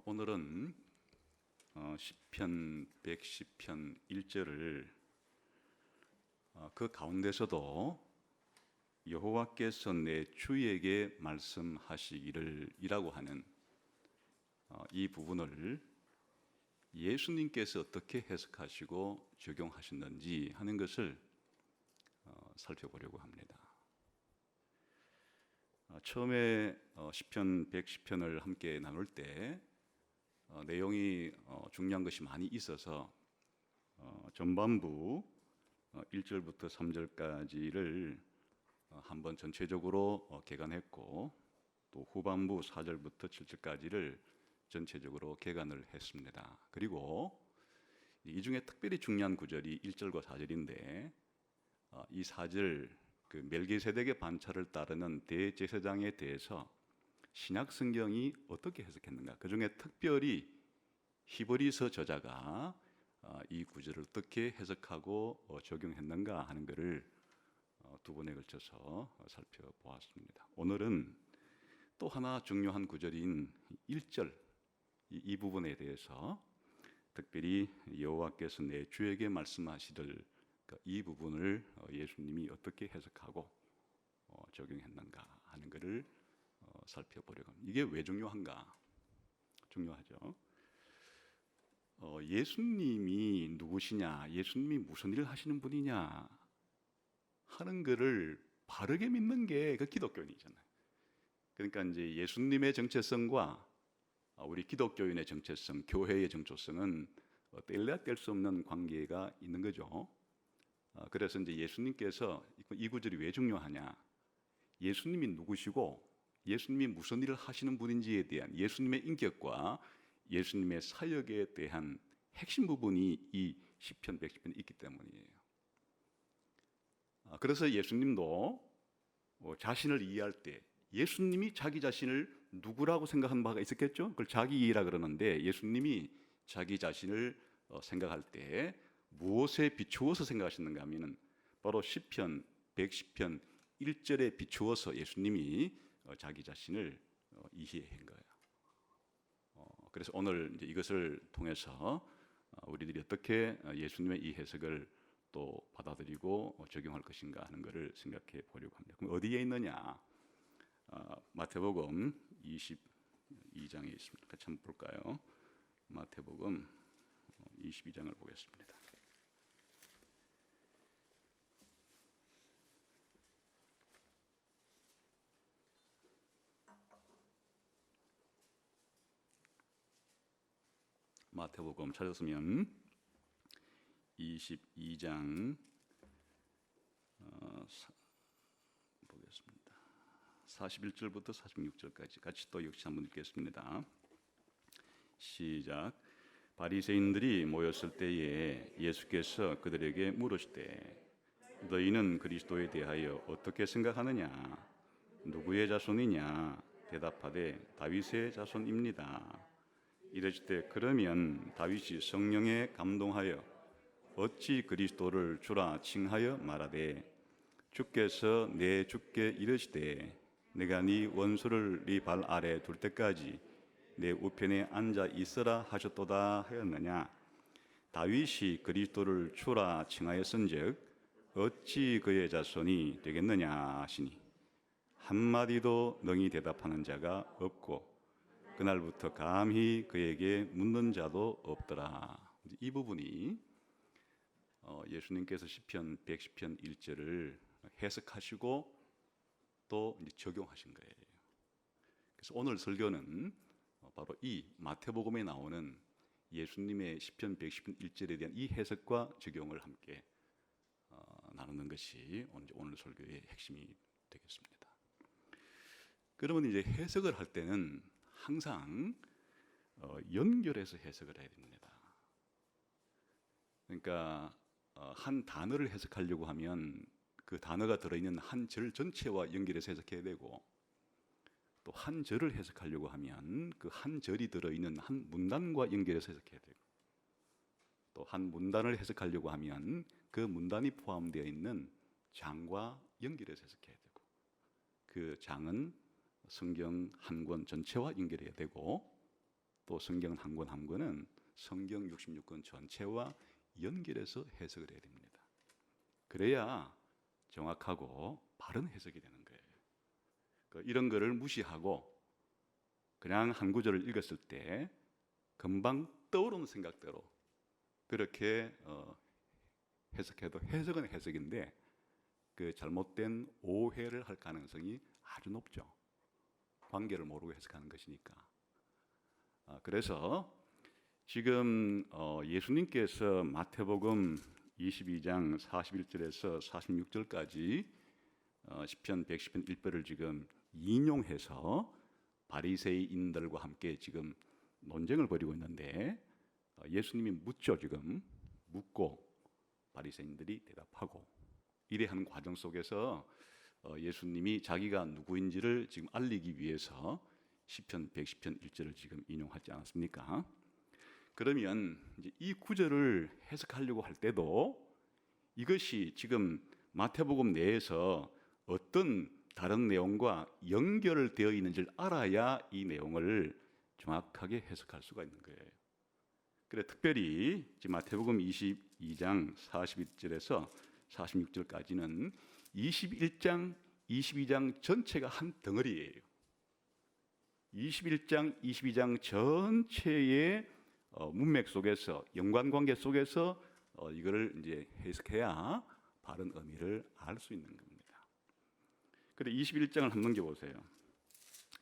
오늘은 시편 110편 1절을 그 가운데서도 여호와께서 내 주에게 말씀하시기를 이라고 하는 이 부분을 예수님께서 어떻게 해석하시고 적용하셨는지 하는 것을 살펴보려고 합니다. 처음에 시편 110편을 함께 나눌 때 내용이 중요한 것이 많이 있어서 전반부 1절부터 3절까지를 한번 전체적으로 개관했고, 또 후반부 4절부터 7절까지를 전체적으로 개관을 했습니다. 그리고 이 중에 특별히 중요한 구절이 1절과 4절인데, 이 4절 그 멜기세덱의 반차를 따르는 대제사장에 대해서 신약 성경이 어떻게 해석했는가, 그 중에 특별히 히브리서 저자가 이 구절을 어떻게 해석하고 적용했는가 하는 것을 두 번에 걸쳐서 살펴보았습니다. 오늘은 또 하나 중요한 구절인 1절 이 부분에 대해서 특별히 여호와께서 내 주에게 말씀하시들 이 부분을 예수님이 어떻게 해석하고 적용했는가 하는 것을 살펴보려고 합니다. 이게 왜 중요한가? 중요하죠. 예수님이 누구시냐, 예수님이 무슨 일을 하시는 분이냐 하는 것을 바르게 믿는 게 그 기독교인이잖아요. 그러니까 이제 예수님의 정체성과 우리 기독교인의 정체성, 교회의 정체성은 뗄래야 뗄 수 없는 관계가 있는 거죠. 그래서 이제 예수님께서 이 구절이 왜 중요하냐, 예수님이 누구시고 예수님이 무슨 일을 하시는 분인지에 대한 예수님의 인격과 예수님의 사역에 대한 핵심 부분이 이 시편 110편에 있기 때문이에요. 그래서 예수님도 자신을 이해할 때 예수님이 자기 자신을 누구라고 생각하는 바가 있었겠죠? 그걸 자기 이해라 그러는데, 예수님이 자기 자신을 생각할 때 무엇에 비추어서 생각하셨는가 하면은 바로 시편 110편 1절에 비추어서 예수님이 자기 자신을 이해한 거예요. 그래서 오늘 이제 이것을 통해서 우리들이 어떻게 예수님의 이 해석을 또 받아들이고 적용할 것인가 하는 것을 생각해 보려고 합니다. 그럼 어디에 있느냐? 마태복음 22장에 있습니다. 같이 한번 볼까요? 마태복음 22장을 보겠습니다. 마태복음 찾았으면 22장 보겠습니다. 41절부터 46절까지 같이 또 역시 한번 읽겠습니다. 시작. 바리새인들이 모였을 때에 예수께서 그들에게 물으시되 너희는 그리스도에 대하여 어떻게 생각하느냐? 누구의 자손이냐? 대답하되 다윗의 자손입니다. 이르시되 그러면 다윗이 성령에 감동하여 어찌 그리스도를 주라 칭하여 말하되 주께서 내 주께 이르시되 내가 네 원수를 네 발 아래 둘 때까지 내 우편에 앉아 있으라 하셨도다 하였느냐? 다윗이 그리스도를 주라 칭하였은즉 어찌 그의 자손이 되겠느냐 하시니 한마디도 능히 대답하는 자가 없고 그날부터 감히 그에게 묻는 자도 없더라. 이 부분이 예수님께서 시편 110편 1절을 해석하시고 또 이제 적용하신 거예요. 그래서 오늘 설교는 바로 이 마태복음에 나오는 예수님의 시편 110편 1절에 대한 이 해석과 적용을 함께 나누는 것이 오늘 설교의 핵심이 되겠습니다. 그러면 이제 해석을 할 때는 항상 연결해서 해석을 해야 됩니다. 그러니까 한 단어를 해석하려고 하면 그 단어가 들어있는 한 절 전체와 연결해서 해석해야 되고, 또 한 절을 해석하려고 하면 그 한 절이 들어있는 한 문단과 연결해서 해석해야 되고, 또 한 문단을 해석하려고 하면 그 문단이 포함되어 있는 장과 연결해서 해석해야 되고, 그 장은 성경 한 권 전체와 연결해야 되고, 또 성경 한 권 한 권은 성경 66권 전체와 연결해서 해석을 해야 됩니다. 그래야 정확하고 바른 해석이 되는 거예요. 이런 거를 무시하고 그냥 한 구절을 읽었을 때 금방 떠오르는 생각대로 그렇게 해석해도 해석은 해석인데 그 잘못된 오해를 할 가능성이 아주 높죠. 관계를 모르고 해석하는 것이니까. 그래서 지금 예수님께서 마태복음 22장 41절에서 46절까지 시편 110편 1절을 지금 인용해서 바리새인들과 함께 지금 논쟁을 벌이고 있는데 예수님이 묻죠. 지금 묻고 바리새인들이 대답하고 이래 하는 과정 속에서 예수님이 자기가 누구인지를 지금 알리기 위해서 시편 110편 1절을 지금 인용하지 않았습니까? 그러면 이제 이 구절을 해석하려고 할 때도 이것이 지금 마태복음 내에서 어떤 다른 내용과 연결되어 있는지를 알아야 이 내용을 정확하게 해석할 수가 있는 거예요. 그래 특별히 지금 마태복음 22장 41절에서 46절까지는 21장, 22장 전체가 한 덩어리예요. 21장, 22장 전체의 문맥 속에서 연관관계 속에서 이거를 이제 해석해야 바른 의미를 알 수 있는 겁니다. 그래 21장을 한번 넘겨보세요.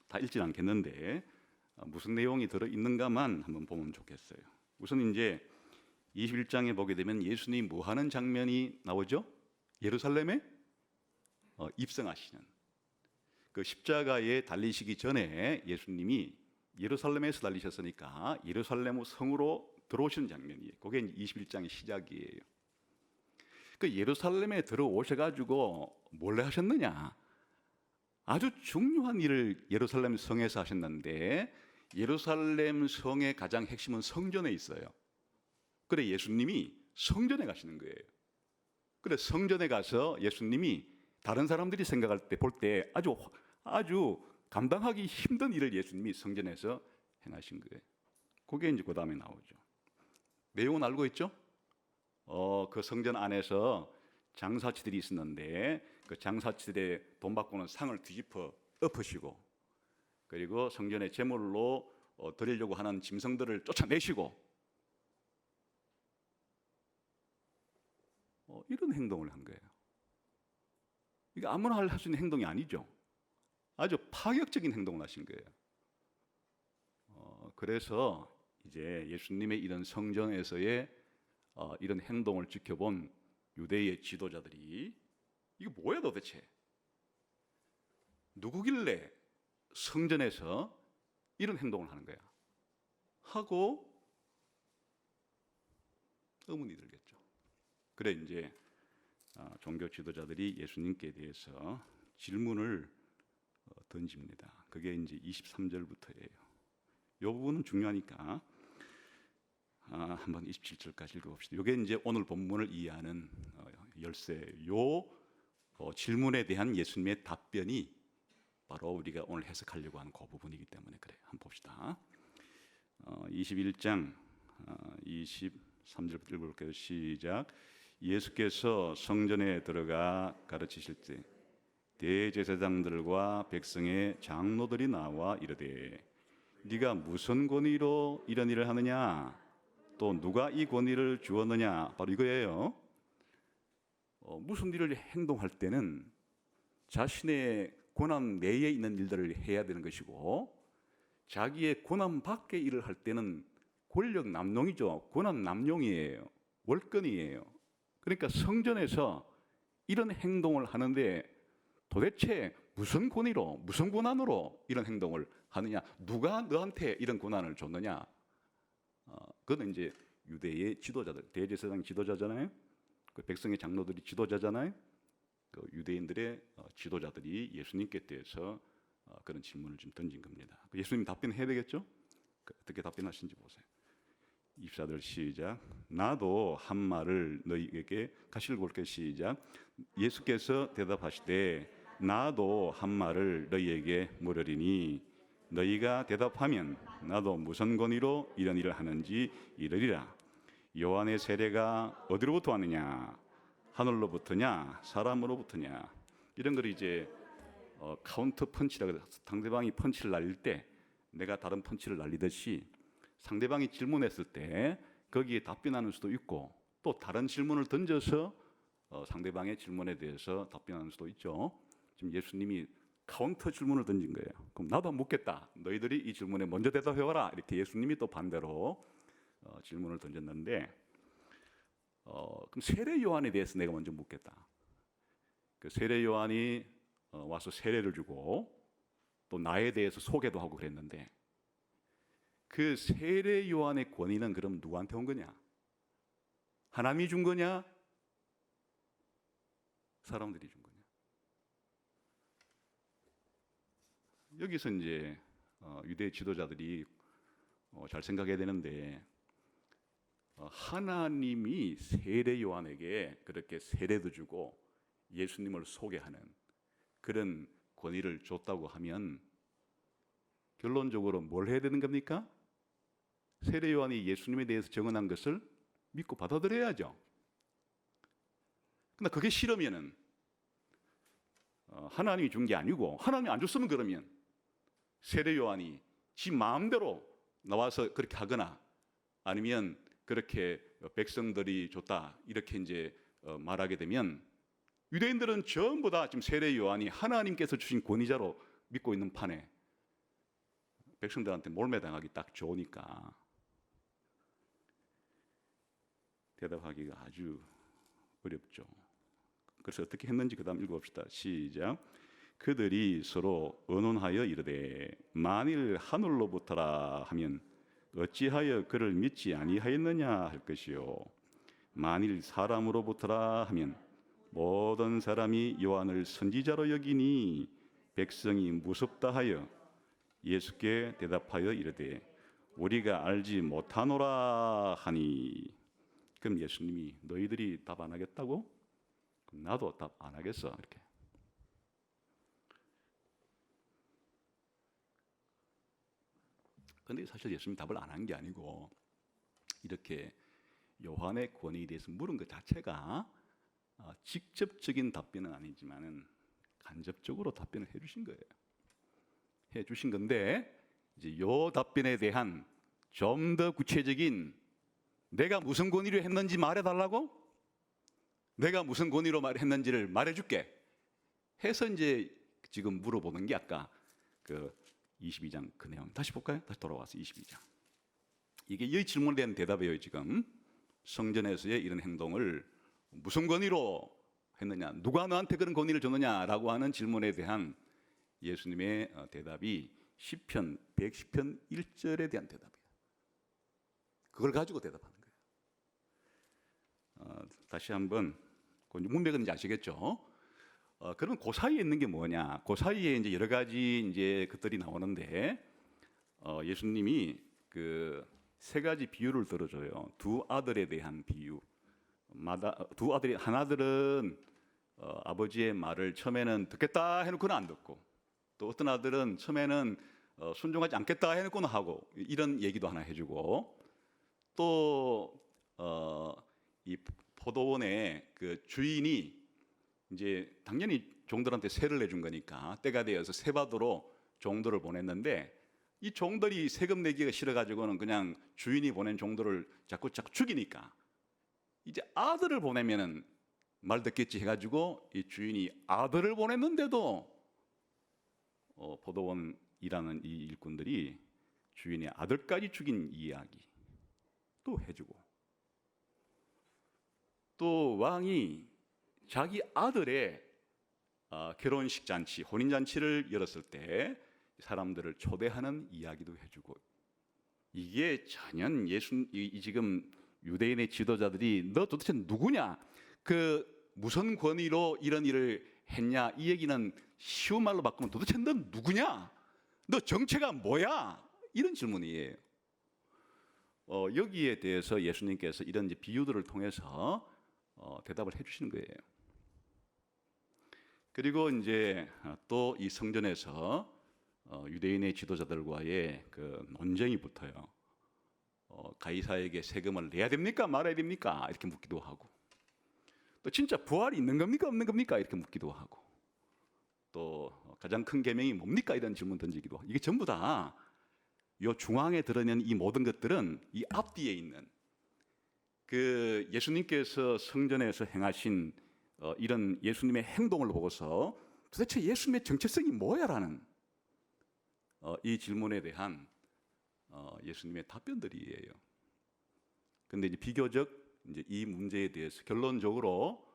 다 읽지 않겠는데 무슨 내용이 들어 있는가만 한번 보면 좋겠어요. 우선 이제 21장에 보게 되면 예수님이 뭐 하는 장면이 나오죠? 예루살렘에 입성하시는 그 십자가에 달리시기 전에 예수님이 예루살렘에서 달리셨으니까 예루살렘 성으로 들어오시는 장면이에요. 그게 21장의 시작이에요. 그 예루살렘에 들어오셔가지고 뭘 하셨느냐? 아주 중요한 일을 예루살렘 성에서 하셨는데 예루살렘 성의 가장 핵심은 성전에 있어요. 그래 예수님이 성전에 가시는 거예요. 그래 성전에 가서 예수님이 다른 사람들이 생각할 때 볼 때 아주 감당하기 힘든 일을 예수님이 성전에서 행하신 거예요. 그게 이제 그 다음에 나오죠. 내용은 알고 있죠? 그 성전 안에서 장사치들이 있었는데 그 장사치들의 돈 받고는 상을 뒤집어 엎으시고 그리고 성전의 제물로 드리려고 하는 짐승들을 쫓아내시고 이런 행동을 한 거예요. 이게 아무나 할 수 있는 행동이 아니죠. 아주 파격적인 행동을 하신 거예요. 그래서 이제 예수님의 이런 성전에서의 이런 행동을 지켜본 유대의 지도자들이 이거 뭐야 도대체? 누구길래 성전에서 이런 행동을 하는 거야? 하고 의문이 들겠죠. 그래 이제 종교 지도자들이 예수님께 대해서 질문을 던집니다. 그게 이제 23절부터예요. 이 부분은 중요하니까 한번 27절까지 읽어봅시다. 이게 이제 오늘 본문을 이해하는 열쇠. 요 질문에 대한 예수님의 답변이 바로 우리가 오늘 해석하려고 하는 그 부분이기 때문에 그래요. 한번 봅시다. 21장 23절부터 읽어볼게요. 시작. 예수께서 성전에 들어가 가르치실 때 대제사장들과 백성의 장로들이 나와 이르되 네가 무슨 권위로 이런 일을 하느냐? 또 누가 이 권위를 주었느냐? 바로 이거예요. 무슨 일을 행동할 때는 자신의 권한 내에 있는 일들을 해야 되는 것이고 자기의 권한 밖의 일을 할 때는 권력 남용이죠. 권한 남용이에요. 월권이에요. 그러니까 성전에서 이런 행동을 하는데 도대체 무슨 권위로 무슨 권한으로 이런 행동을 하느냐? 누가 너한테 이런 권한을 줬느냐? 그건 이제 유대의 지도자들, 대제사장 지도자잖아요. 그 백성의 장로들이 지도자잖아요. 그 유대인들의 지도자들이 예수님께 대해서 그런 질문을 좀 던진 겁니다. 예수님 답변해야 되겠죠? 어떻게 답변하신지 보세요. 24절 시작. 나도 한 말을 너희에게 같이 읽어볼게요. 시작. 예수께서 대답하시되 나도 한 말을 너희에게 물으리니 너희가 대답하면 나도 무슨 권위로 이런 일을 하는지 이르리라. 요한의 세례가 어디로부터 왔느냐? 하늘로부터냐? 사람으로부터냐? 이런 걸 이제 카운터 펀치라고 해서 상대방이 펀치를 날릴 때 내가 다른 펀치를 날리듯이 상대방이 질문했을 때 거기에 답변하는 수도 있고 또 다른 질문을 던져서 상대방의 질문에 대해서 답변하는 수도 있죠. 지금 예수님이 카운터 질문을 던진 거예요. 그럼 나도 묻겠다. 너희들이 이 질문에 먼저 대답해봐라. 이렇게 예수님이 또 반대로 질문을 던졌는데 그럼 세례 요한에 대해서 내가 먼저 묻겠다. 그 세례 요한이 와서 세례를 주고 또 나에 대해서 소개도 하고 그랬는데 그 세례 요한의 권위는 그럼 누구한테 온 거냐? 하나님이 준 거냐? 사람들이 준 거냐? 여기서 이제 유대 지도자들이 잘 생각해야 되는데 하나님이 세례 요한에게 그렇게 세례도 주고 예수님을 소개하는 그런 권위를 줬다고 하면 결론적으로 뭘 해야 되는 겁니까? 세례 요한이 예수님에 대해서 증언한 것을 믿고 받아들여야죠. 근데 그게 싫으면은 하나님이 준 게 아니고 하나님이 안 줬으면 그러면 세례 요한이 지 마음대로 나와서 그렇게 하거나 아니면 그렇게 백성들이 줬다 이렇게 이제 말하게 되면 유대인들은 전부 다 지금 세례 요한이 하나님께서 주신 권위자로 믿고 있는 판에 백성들한테 몰매당하기 딱 좋으니까 대답하기가 아주 어렵죠. 그래서 어떻게 했는지 그 다음 읽어봅시다. 시작. 그들이 서로 의논하여 이르되 만일 하늘로부터라 하면 어찌하여 그를 믿지 아니하였느냐 할 것이요 만일 사람으로부터라 하면 모든 사람이 요한을 선지자로 여기니 백성이 무섭다 하여 예수께 대답하여 이르되 우리가 알지 못하노라 하니. 그럼 예수님이 너희들이 답 안 하겠다고? 그럼 나도 답 안 하겠어 이렇게. 근데 사실 예수님이 답을 안 한 게 아니고 이렇게 요한의 권위에 대해서 물은 것 자체가 직접적인 답변은 아니지만은 간접적으로 답변을 해주신 거예요. 해주신 건데 이제 요 답변에 대한 좀 더 구체적인 내가 무슨 권위로 했는지 말해달라고? 내가 무슨 권위로 말했는지를 말해줄게 해서 이제 지금 물어보는 게 아까 그 22장 그 내용 다시 볼까요? 다시 돌아와서 22장 이게 이 질문에 대한 대답이에요. 지금 성전에서의 이런 행동을 무슨 권위로 했느냐, 누가 너한테 그런 권위를 줬느냐라고 하는 질문에 대한 예수님의 대답이 시편 110편 1절에 대한 대답이에요. 그걸 가지고 대답하는 거예요. 다시 한번 문맥은 이제 아시겠죠? 그럼 그 사이에 있는 게 뭐냐? 그 사이에 이제 여러 가지 이제 것들이 나오는데 예수님이 그 세 가지 비유를 들어줘요. 두 아들에 대한 비유. 두 아들이 한 아들은 아버지의 말을 처음에는 듣겠다 해놓고는 안 듣고 또 어떤 아들은 처음에는 순종하지 않겠다 해놓고는 하고 이런 얘기도 하나 해주고 또 이 포도원의 그 주인이 이제 당연히 종들한테 세를 내준 거니까 때가 되어서 세받으러 종들을 보냈는데 이 종들이 세금 내기가 싫어가지고는 그냥 주인이 보낸 종들을 자꾸 죽이니까 이제 아들을 보내면은 말 듣겠지 해가지고 이 주인이 아들을 보냈는데도 포도원 일하는 이 일꾼들이 주인의 아들까지 죽인 이야기 또 해주고 또 왕이 자기 아들의 결혼식 잔치, 혼인 잔치를 열었을 때 사람들을 초대하는 이야기도 해주고 이게 전혀 지금 유대인의 지도자들이 너 도대체 누구냐? 그 무슨 권위로 이런 일을 했냐? 이 얘기는 쉬운 말로 바꾸면 도대체 너 누구냐? 너 정체가 뭐야? 이런 질문이에요. 여기에 대해서 예수님께서 이런 이제 비유들을 통해서 대답을 해주시는 거예요. 그리고 이제 또 이 성전에서 유대인의 지도자들과의 그 논쟁이 붙어요. 가이사에게 세금을 내야 됩니까? 말아야 됩니까? 이렇게 묻기도 하고, 또 진짜 부활이 있는 겁니까? 없는 겁니까? 이렇게 묻기도 하고, 또 가장 큰 계명이 뭡니까? 이런 질문 던지기도 하고. 이게 전부 다 요 중앙에 드러낸 이 모든 것들은 이 앞뒤에 있는 그 예수님께서 성전에서 행하신 이런 예수님의 행동을 보고서 도대체 예수님의 정체성이 뭐야라는 이 질문에 대한 예수님의 답변들이에요. 근데 이제 비교적 이제 이 문제에 대해서 결론적으로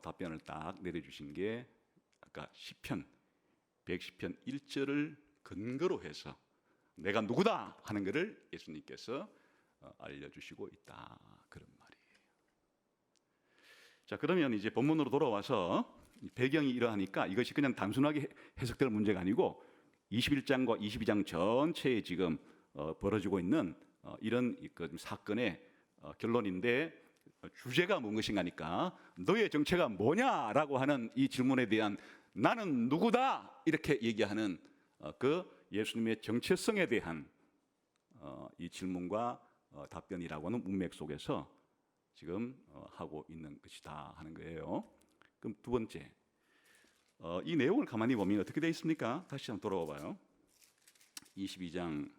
답변을 딱 내려주신 게 아까 시편 110편 1절을 근거로 해서 내가 누구다 하는 것을 예수님께서 알려주시고 있다, 그런 말이에요. 자, 그러면 이제 본문으로 돌아와서 배경이 이러하니까 이것이 그냥 단순하게 해석될 문제가 아니고 21장과 22장 전체에 지금 벌어지고 있는 이런 사건의 결론인데, 주제가 무엇인가 하니까 너의 정체가 뭐냐라고 하는 이 질문에 대한 나는 누구다 이렇게 얘기하는 그 예수님의 정체성에 대한 이 질문과 답변이라고 하는 문맥 속에서 지금 하고 있는 것이다 하는 거예요. 그럼 두 번째, 이 내용을 가만히 보면 어떻게 되어 있습니까? 다시 한번 돌아와 봐요. 22장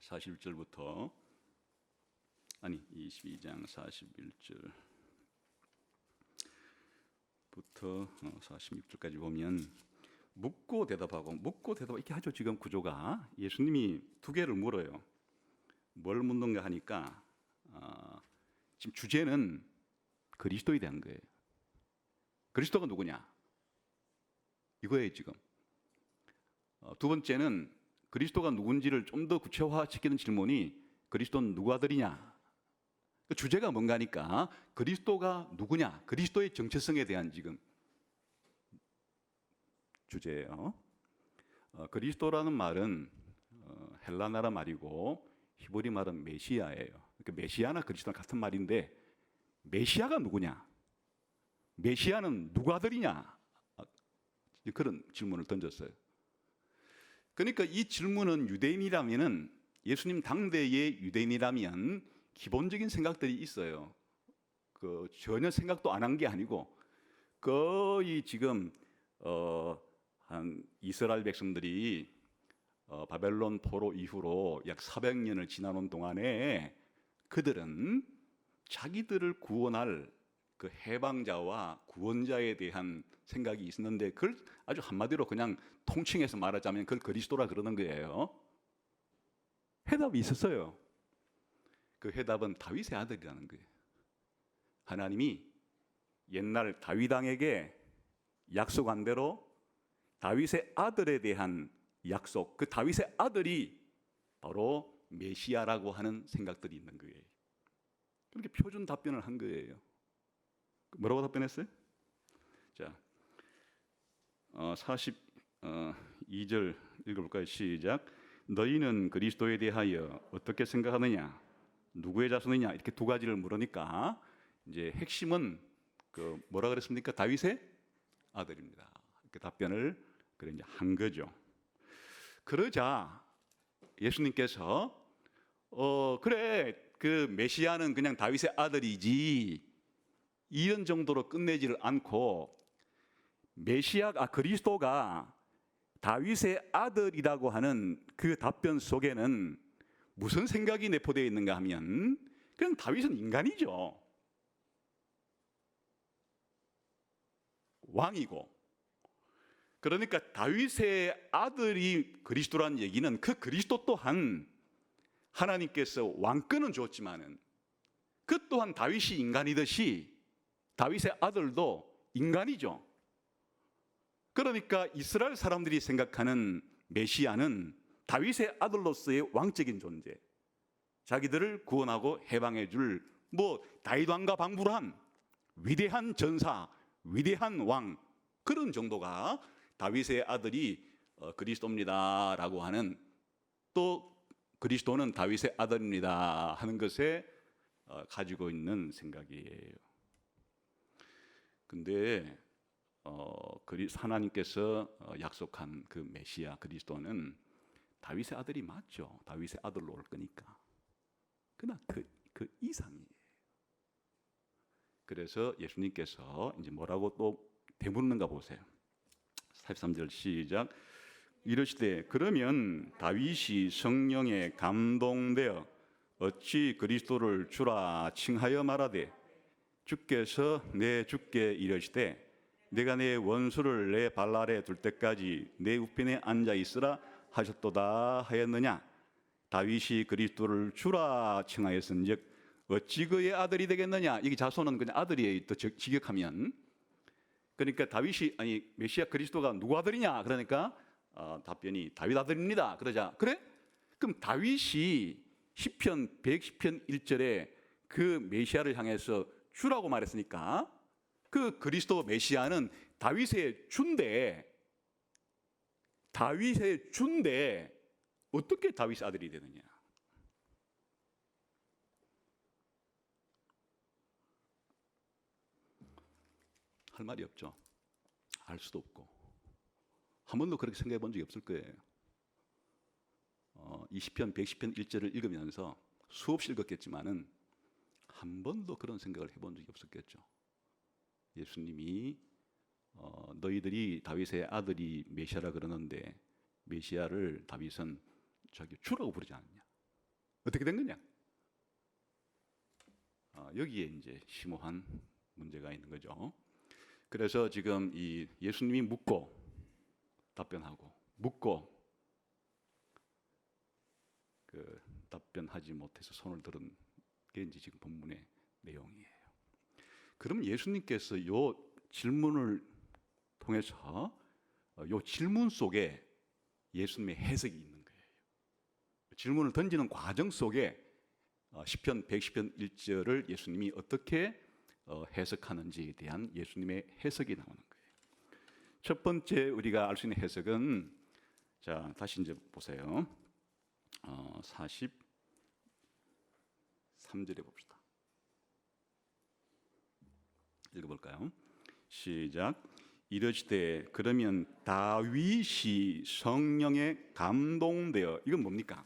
41절부터 22장 41절부터 46절까지 보면 묻고 대답하고 이렇게 하죠. 지금 구조가 예수님이 두 개를 물어요. 뭘 묻는가 하니까 지금 주제는 그리스도에 대한 거예요. 그리스도가 누구냐? 이거예요 지금. 두 번째는 그리스도가 누군지를 좀 더 구체화시키는 질문이 그리스도는 누구 아들이냐? 그 주제가 뭔가 하니까 그리스도가 누구냐? 그리스도의 정체성에 대한 지금 주제예요. 그리스도라는 말은 헬라나라 말이고 히브리 말은 메시아예요. 그러니까 메시아나 그리스도는 같은 말인데, 메시아가 누구냐? 메시아는 누구 아들이냐? 그런 질문을 던졌어요. 그러니까 이 질문은 유대인이라면은, 예수님 당대의 유대인이라면 기본적인 생각들이 있어요. 전혀 생각도 안 한 게 아니고 거의 지금 한 이스라엘 백성들이 바벨론 포로 이후로 약 400년을 지나는 동안에 그들은 자기들을 구원할 그 해방자와 구원자에 대한 생각이 있었는데, 그걸 아주 한마디로 그냥 통칭해서 말하자면 그걸 그리스도라 그러는 거예요. 해답이 있었어요. 그 해답은 다윗의 아들이라는 거예요. 하나님이 옛날 다윗 왕에게 약속한 대로 다윗의 아들에 대한 약속, 그 다윗의 아들이 바로 메시아라고 하는 생각들이 있는 거예요. 그렇게 표준 답변을 한 거예요. 뭐라고 답변했어요? 자, 42절 읽어볼까요? 시작. 너희는 그리스도에 대하여 어떻게 생각하느냐? 누구의 자손이냐? 이렇게 두 가지를 물으니까 이제 핵심은 뭐라 그랬습니까? 다윗의 아들입니다. 그 답변을 그래 이제 한 거죠. 그러자 예수님께서 그래, 그 메시아는 그냥 다윗의 아들이지, 이런 정도로 끝내지를 않고 그리스도가 다윗의 아들이라고 하는 그 답변 속에는 무슨 생각이 내포되어 있는가 하면, 그냥 다윗은 인간이죠. 왕이고. 그러니까 다윗의 아들이 그리스도라는 얘기는 그 그리스도 또한 하나님께서 왕권은 줬지만은 그 또한 다윗이 인간이듯이 다윗의 아들도 인간이죠. 그러니까 이스라엘 사람들이 생각하는 메시아는 다윗의 아들로서의 왕적인 존재, 자기들을 구원하고 해방해 줄 다윗 왕과 방불한 위대한 전사, 위대한 왕, 그런 정도가 다윗의 아들이 그리스도입니다라고 하는, 또 그리스도는 다윗의 아들입니다 하는 것에 가지고 있는 생각이에요. 근데 하나님께서 약속한 그 메시아 그리스도는 다윗의 아들이 맞죠. 다윗의 아들로 올 거니까. 그러나 그 이상이에요. 그래서 예수님께서 이제 뭐라고 또 되묻는가 보세요. 43절 시작. 이르시되 그러면 다윗이 성령에 감동되어 어찌 그리스도를 주라 칭하여 말하되 주께서 내 주께 이르시되 내가 내 원수를 내 발 아래 둘 때까지 내 우편에 앉아 있으라 하셨도다 하였느냐. 다윗이 그리스도를 주라 칭하였은즉 어찌 그의 아들이 되겠느냐. 이게 자손은 그냥 아들이에요. 또 직역하면. 그러니까 다윗이 메시아 그리스도가 누구 아들이냐. 그러니까 답변이 다윗 아들입니다. 그러자 그래? 그럼 다윗이 시편 110편 1절에 그 메시아를 향해서 주라고 말했으니까 그 그리스도 메시아는 다윗의 주인데 어떻게 다윗의 아들이 되느냐? 할 말이 없죠. 알 수도 없고 한 번도 그렇게 생각해 본 적이 없을 거예요. 이 시편 110편 1절을 읽으면서 수없이 읽었겠지만은 한 번도 그런 생각을 해본 적이 없었겠죠. 예수님이 너희들이 다윗의 아들이 메시아라 그러는데 메시아를 다윗은 자기 주라고 부르지 않느냐? 어떻게 된 거냐? 여기에 이제 심오한 문제가 있는 거죠. 그래서 지금 이 예수님이 묻고 답변하고 묻고 그 답변하지 못해서 손을 들은 게 이제 지금 본문의 내용이에요. 그럼 예수님께서 요 질문을 통해서 요 질문 속에 예수님의 해석이 있는 거예요. 질문을 던지는 과정 속에 시편 110편 1절을 예수님이 어떻게 해석하는지에 대한 예수님의 해석이 나오는 거예요. 첫 번째 우리가 알 수 있는 해석은 자 다시 이제 보세요. 43절에 봅시다. 읽어볼까요? 시작. 이르시되 그러면 다윗이 성령에 감동되어 이건 뭡니까?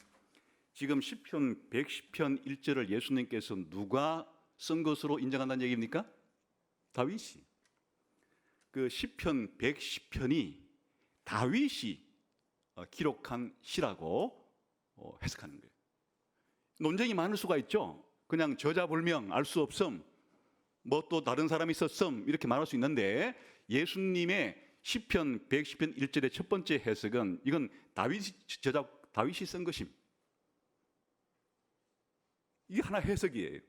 지금 시편 110편 1절을 예수님께서 누가 쓴 것으로 인정한다는 얘기입니까? 다윗이. 그 시편 110편이 다윗이 기록한 시라고 해석하는 거예요. 논쟁이 많을 수가 있죠. 그냥 저자불명 알 수 없음 뭐 또 다른 사람이 썼음 이렇게 말할 수 있는데 예수님의 시편 110편 1절의 첫 번째 해석은 이건 다윗이 쓴 것임. 이게 하나 해석이에요.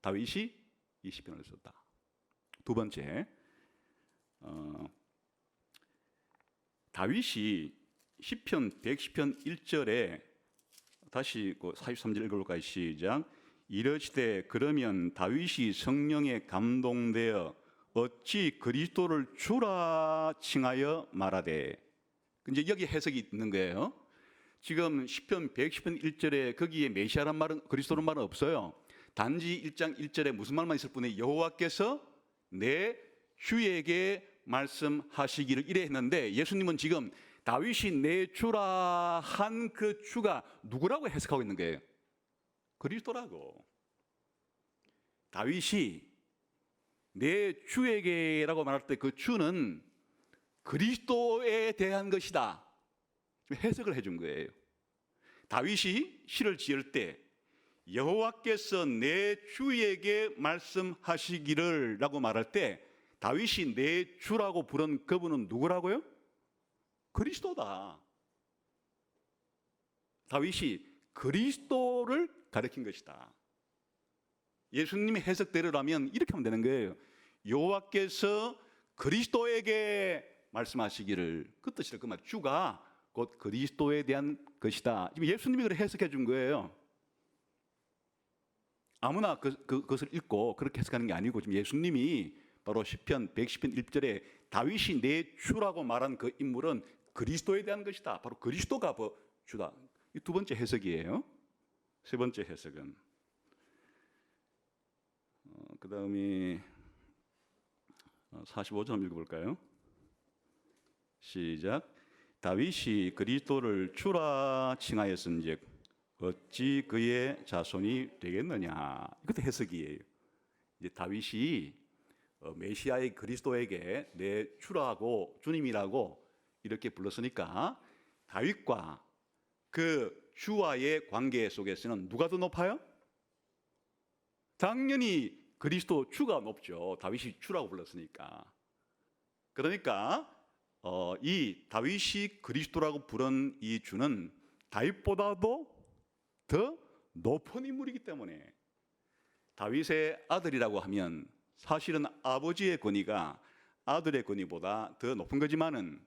다윗이 이 시편을 썼다. 두 번째, 다윗이 시편 110편 1절에 다시 43절 읽어볼까요? 시작. 이르시되 그러면 다윗이 성령에 감동되어 어찌 그리스도를 주라 칭하여 말하되 이제 여기 해석이 있는 거예요. 지금 시편 110편 1절에 거기에 메시아란 말은 그리스도란 말은 없어요. 단지 1장 1절에 무슨 말만 있을 뿐에 여호와께서 내 주에게 말씀하시기를 이래 했는데 예수님은 지금 다윗이 내 주라 한 그 주가 누구라고 해석하고 있는 거예요? 그리스도라고. 다윗이 내 주에게라고 말할 때 그 주는 그리스도에 대한 것이다. 해석을 해준 거예요. 다윗이 시를 지을 때 여호와께서 내 주에게 말씀하시기를 라고 말할 때 다윗이 내 주라고 부른 그분은 누구라고요? 그리스도다. 다윗이 그리스도를 가리킨 것이다. 예수님의 해석대로라면 이렇게 하면 되는 거예요. 여호와께서 그리스도에게 말씀하시기를 그 뜻이라 그 말 주가 곧 그리스도에 대한 것이다. 지금 예수님이 그렇게 해석해 준 거예요. 아무나 그것을 읽고 그렇게 해석하는 게 아니고 지금 예수님이 바로 시편 110편 1절에 다윗이 내 주라고 말한 그 인물은 그리스도에 대한 것이다. 바로 그리스도가 주다. 이 두 번째 해석이에요. 세 번째 해석은 그 다음에 45절 한번 읽어볼까요? 시작. 다윗이 그리스도를 주라 칭하였은즉 어찌 그의 자손이 되겠느냐. 이것도 해석이에요. 이제 다윗이 메시아의 그리스도에게 내 주라고 주님이라고 이렇게 불렀으니까 다윗과 그 주와의 관계 속에서는 누가 더 높아요? 당연히 그리스도 주가 높죠. 다윗이 주라고 불렀으니까. 그러니까 이 다윗이 그리스도라고 부른 이 주는 다윗보다도 더 높은 인물이기 때문에 다윗의 아들이라고 하면 사실은 아버지의 권위가 아들의 권위보다 더 높은 거지만은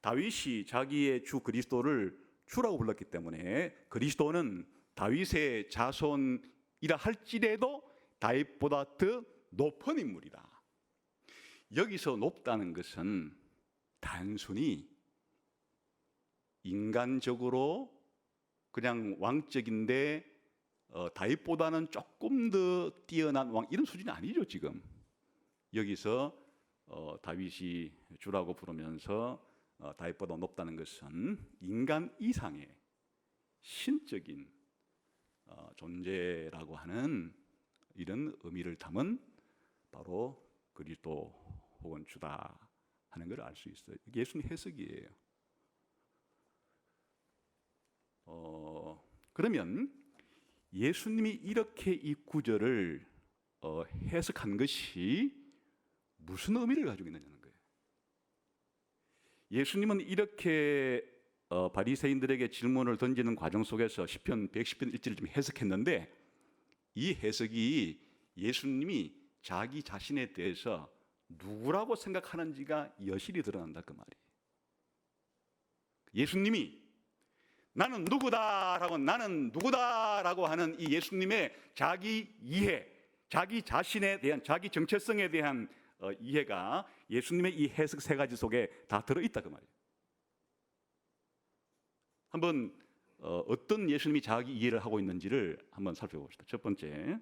다윗이 자기의 주 그리스도를 주라고 불렀기 때문에 그리스도는 다윗의 자손이라 할지라도 다윗보다 더 높은 인물이다. 여기서 높다는 것은 단순히 인간적으로 그냥 왕적인데 다윗보다는 조금 더 뛰어난 왕 이런 수준이 아니죠. 지금 여기서 다윗이 주라고 부르면서 다윗보다 높다는 것은 인간 이상의 신적인 존재라고 하는 이런 의미를 담은 바로 그리스도 혹은 주다 하는 걸 알 수 있어요. 예수님 해석이에요. 그러면 예수님이 이렇게 이 구절을 해석한 것이 무슨 의미를 가지고 있느냐는 거예요. 예수님은 이렇게 바리새인들에게 질문을 던지는 과정 속에서 시편 110편 1절을 좀 해석했는데 이 해석이 예수님이 자기 자신에 대해서 누구라고 생각하는지가 여실히 드러난다 그 말이에요. 예수님이 나는 누구다라고 나는 누구다라고 하는 이 예수님의 자기 이해, 자기 자신에 대한 자기 정체성에 대한 이해가 예수님의 이 해석 세 가지 속에 다 들어있다 그 말이에요. 한번 어떤 예수님이 자기 이해를 하고 있는지를 한번 살펴봅시다. 첫 번째,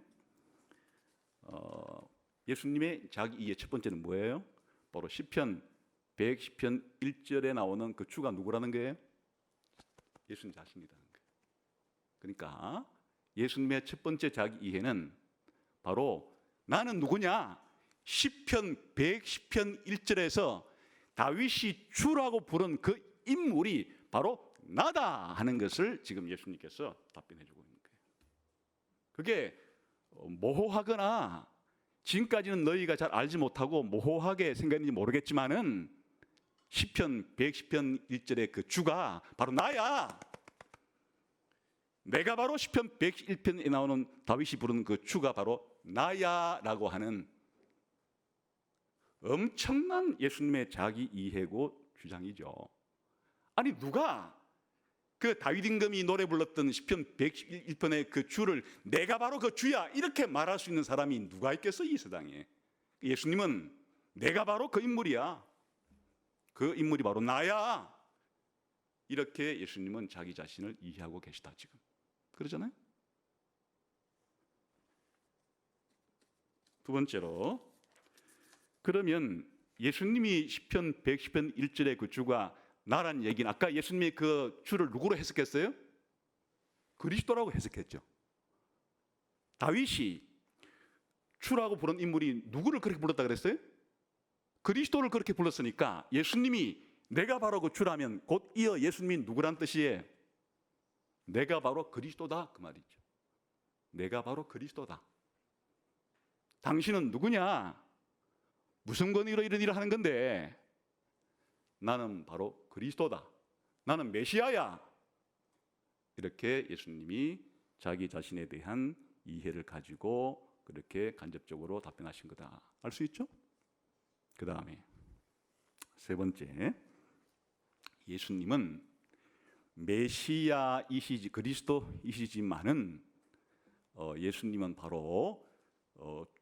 예수님의 자기 이해 첫 번째는 뭐예요? 바로 시편 110편 1절에 나오는 그 주가 누구라는 거예요? 예수님 자신이라는 거예요. 그러니까 예수님의 첫 번째 자기 이해는 바로 나는 누구냐? 시편 110편 1절에서 다윗이 주라고 부른 그 인물이 바로 나다 하는 것을 지금 예수님께서 답변해 주고 있는 거예요. 그게 모호하거나 지금까지는 너희가 잘 알지 못하고 모호하게 생각했는지 모르겠지만은 시편 110편 1절의 그 주가 바로 나야. 내가 바로 시편 101편에 나오는 다윗이 부르는 그 주가 바로 나야라고 하는 엄청난 예수님의 자기 이해고 주장이죠. 아니 누가 그 다윗 임금이 노래 불렀던 시편 111편의 그 주를 내가 바로 그 주야 이렇게 말할 수 있는 사람이 누가 있겠어 이 세상에. 예수님은 내가 바로 그 인물이야. 그 인물이 바로 나야. 이렇게 예수님은 자기 자신을 이해하고 계시다 지금. 그러잖아요. 두 번째로 그러면 예수님이 시편 110편 1절의 그 주가 나란 얘기는 아까 예수님이 그 주를 누구로 해석했어요? 그리스도라고 해석했죠. 다윗이 주라고 부른 인물이 누구를 그렇게 불렀다 그랬어요? 그리스도를 그렇게 불렀으니까 예수님이 내가 바로 그 주라면 곧 이어 예수님이 누구란 뜻이에요? 내가 바로 그리스도다 그 말이죠. 내가 바로 그리스도다. 당신은 누구냐? 무슨 권위로 이런 일을 하는 건데 나는 바로 그리스도다. 나는 메시아야. 이렇게 예수님이 자기 자신에 대한 이해를 가지고 그렇게 간접적으로 답변하신 거다. 알 수 있죠? 그 다음에 세 번째, 예수님은 메시아이시지 그리스도이시지만은 예수님은 바로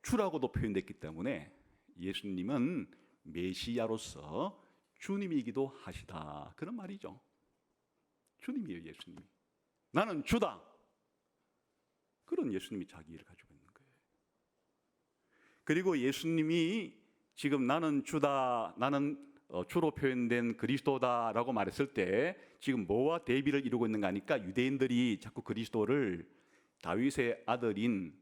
주라고도 표현됐기 때문에 예수님은 메시아로서 주님이기도 하시다 그런 말이죠. 주님이에요 예수님이. 나는 주다. 그런 예수님이 자기 일을 가지고 있는 거예요. 그리고 예수님이 지금 나는 주다, 나는 주로 표현된 그리스도다라고 말했을 때 지금 뭐와 대비를 이루고 있는가 하니까 유대인들이 자꾸 그리스도를 다윗의 아들인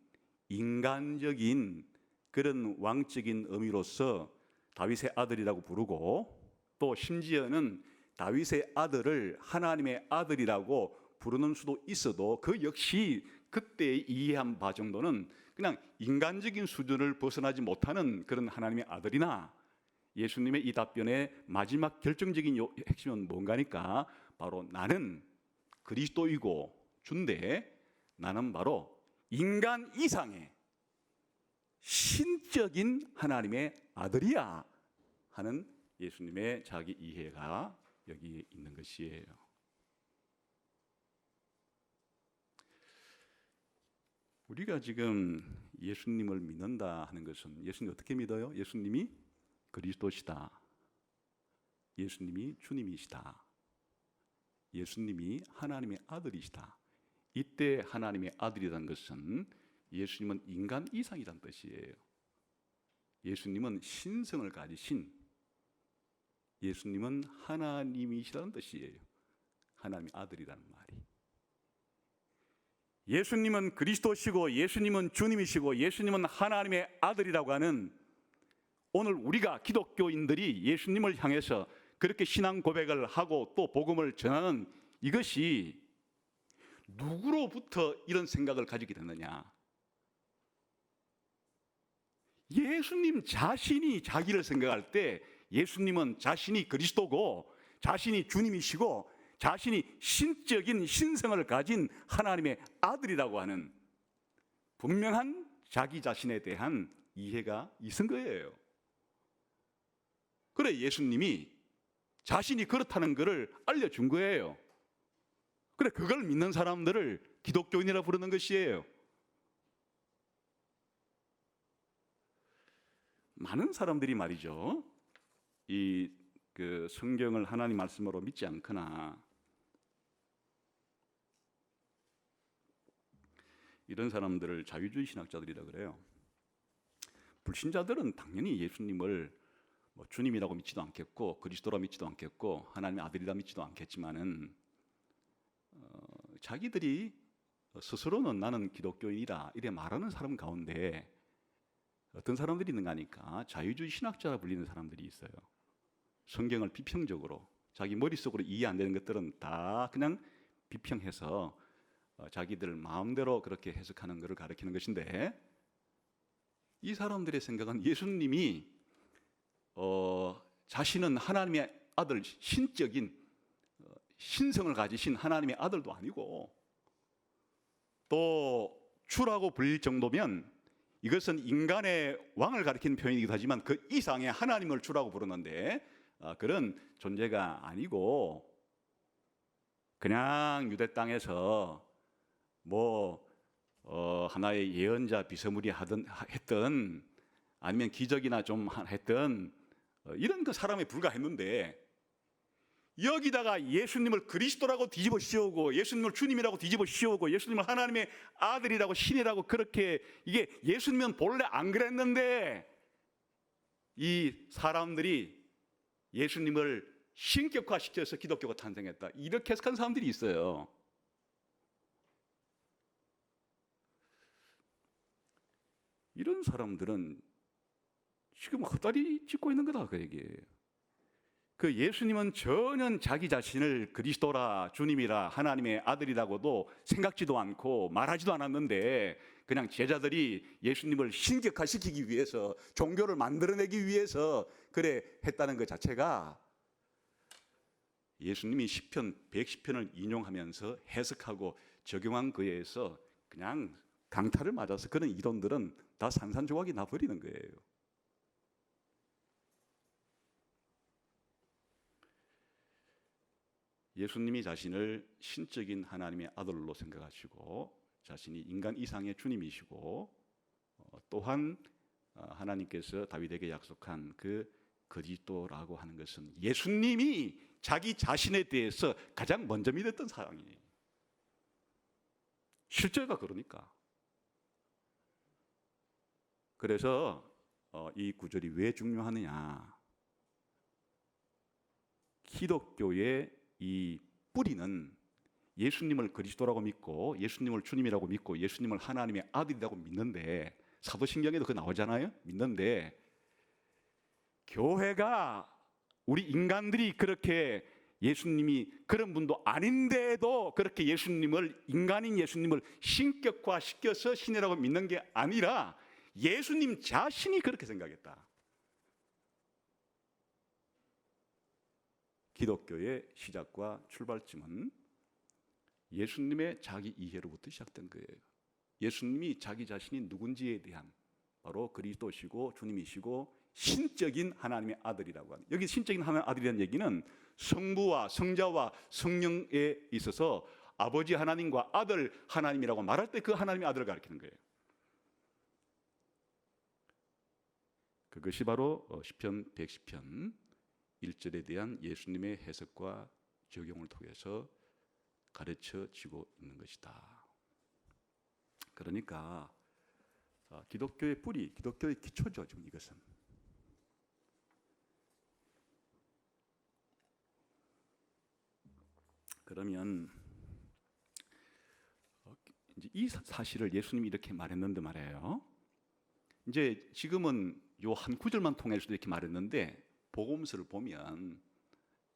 인간적인 그런 왕적인 의미로서 다윗의 아들이라고 부르고, 또 심지어는 다윗의 아들을 하나님의 아들이라고 부르는 수도 있어도 그 역시 그때 이해한 바 정도는 그냥 인간적인 수준을 벗어나지 못하는 그런 하나님의 아들이나, 예수님의 이 답변의 마지막 결정적인 핵심은 뭔가니까 바로 나는 그리스도이고 주인데 나는 바로 인간 이상의 신적인 하나님의 아들이야 하는 예수님의 자기 이해가 여기 있는 것이에요. 우리가 지금 예수님을 믿는다 하는 것은, 예수님 어떻게 믿어요? 예수님이 그리스도시다, 예수님이 주님이시다, 예수님이 하나님의 아들이시다. 이때 하나님의 아들이라는 것은 예수님은 인간 이상이란 뜻이에요. 예수님은 신성을 가지신, 예수님은 하나님이시라는 뜻이에요. 하나님의 아들이라는 말이. 예수님은 그리스도시고 예수님은 주님이시고 예수님은 하나님의 아들이라고 하는, 오늘 우리가 기독교인들이 예수님을 향해서 그렇게 신앙 고백을 하고 또 복음을 전하는 이것이 누구로부터 이런 생각을 가지게 됐느냐? 예수님 자신이 자기를 생각할 때 예수님은 자신이 그리스도고 자신이 주님이시고 자신이 신적인 신성을 가진 하나님의 아들이라고 하는 분명한 자기 자신에 대한 이해가 있은 거예요. 그래 예수님이 자신이 그렇다는 것을 알려준 거예요. 그래 그걸 믿는 사람들을 기독교인이라 부르는 것이에요. 많은 사람들이 말이죠, 이 성경을 하나님 말씀으로 믿지 않거나 이런 사람들을 자유주의 신학자들이라 그래요. 불신자들은 당연히 예수님을 주님이라고 믿지도 않겠고 그리스도라 믿지도 않겠고 하나님의 아들이라 믿지도 않겠지만은 자기들이 스스로는 나는 기독교인이다 이래 말하는 사람 가운데 어떤 사람들이 있는가 하니까 자유주의 신학자라 불리는 사람들이 있어요. 성경을 비평적으로 자기 머릿속으로 이해 안 되는 것들은 다 그냥 비평해서 자기들 마음대로 그렇게 해석하는 것을 가리키는 것인데, 이 사람들의 생각은 예수님이 자신은 하나님의 아들, 신적인 신성을 가지신 하나님의 아들도 아니고 또 주라고 불릴 정도면 이것은 인간의 왕을 가리키는 표현이기도 하지만 그 이상의 하나님을 주라고 부르는데 그런 존재가 아니고 그냥 유대 땅에서 하나의 예언자 비스무리 했던 아니면 기적이나 좀 했던 이런 그 사람에 불과했는데, 여기다가 예수님을 그리스도라고 뒤집어 씌우고 예수님을 주님이라고 뒤집어 씌우고 예수님을 하나님의 아들이라고 신이라고, 그렇게 이게 예수님은 본래 안 그랬는데 이 사람들이 예수님을 신격화시켜서 기독교가 탄생했다 이렇게 해석한 사람들이 있어요. 이런 사람들은 지금 헛다리 짚고 있는 거다 그 얘기예요. 그 예수님은 전혀 자기 자신을 그리스도라 주님이라 하나님의 아들이라고도 생각지도 않고 말하지도 않았는데 그냥 제자들이 예수님을 신격화시키기 위해서, 종교를 만들어내기 위해서 그래 했다는 것 자체가, 예수님이 시편 110편을 인용하면서 해석하고 적용한 거에 의해서 그냥 강타를 맞아서 그런 이론들은 다 산산조각이 나버리는 거예요. 예수님이 자신을 신적인 하나님의 아들로 생각하시고 자신이 인간 이상의 주님이시고 또한 하나님께서 다윗에게 약속한 그 그리스도라고 하는 것은 예수님이 자기 자신에 대해서 가장 먼저 믿었던 사람이에요. 실제가 그러니까. 그래서 이 구절이 왜 중요하느냐? 기독교의 이 뿌리는 예수님을 그리스도라고 믿고 예수님을 주님이라고 믿고 예수님을 하나님의 아들이라고 믿는데, 사도신경에도 그거 나오잖아요. 믿는데 교회가, 우리 인간들이 그렇게 예수님이 그런 분도 아닌데도 그렇게 예수님을, 인간인 예수님을 신격화시켜서 신이라고 믿는 게 아니라 예수님 자신이 그렇게 생각했다. 기독교의 시작과 출발점은 예수님의 자기 이해로부터 시작된 거예요. 예수님이 자기 자신이 누군지에 대한, 바로 그리스도시고 주님이시고 신적인 하나님의 아들이라고 하는, 여기 신적인 하나님의 아들이라는 얘기는 성부와 성자와 성령에 있어서 아버지 하나님과 아들 하나님이라고 말할 때 그 하나님의 아들을 가리키는 거예요. 그것이 바로 시편 110편 1절에 대한 예수님의 해석과 적용을 통해서 가르쳐지고 있는 것이다. 그러니까 기독교의 뿌리, 기독교의 기초죠. 지금 이것은. 그러면 이제 이 사실을 예수님이 이렇게 말했는데 말이에요. 이제 지금은 요 한 구절만 통해서도 이렇게 말했는데, 복음서를 보면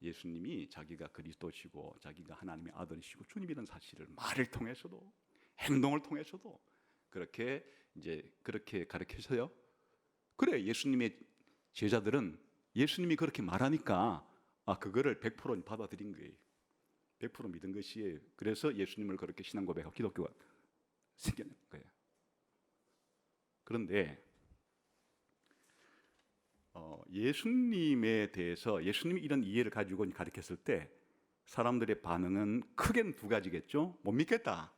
예수님이 자기가 그리스도시고 자기가 하나님의 아들이시고 주님이라는 사실을 말을 통해서도 행동을 통해서도 그렇게 가르쳐서요. 그래, 예수님의 제자들은 예수님이 그렇게 말하니까 그거를 100% 받아들인 거예요. 100% 믿은 것이에요. 그래서 예수님을 그렇게 신앙 고백하고 기독교가 생겨난 거예요. 그런데 예수님에 대해서, 예수님이 이런 이해를 가지고 가르쳤을 때 사람들의 반응은 크게는 두 가지겠죠. 못 믿겠다.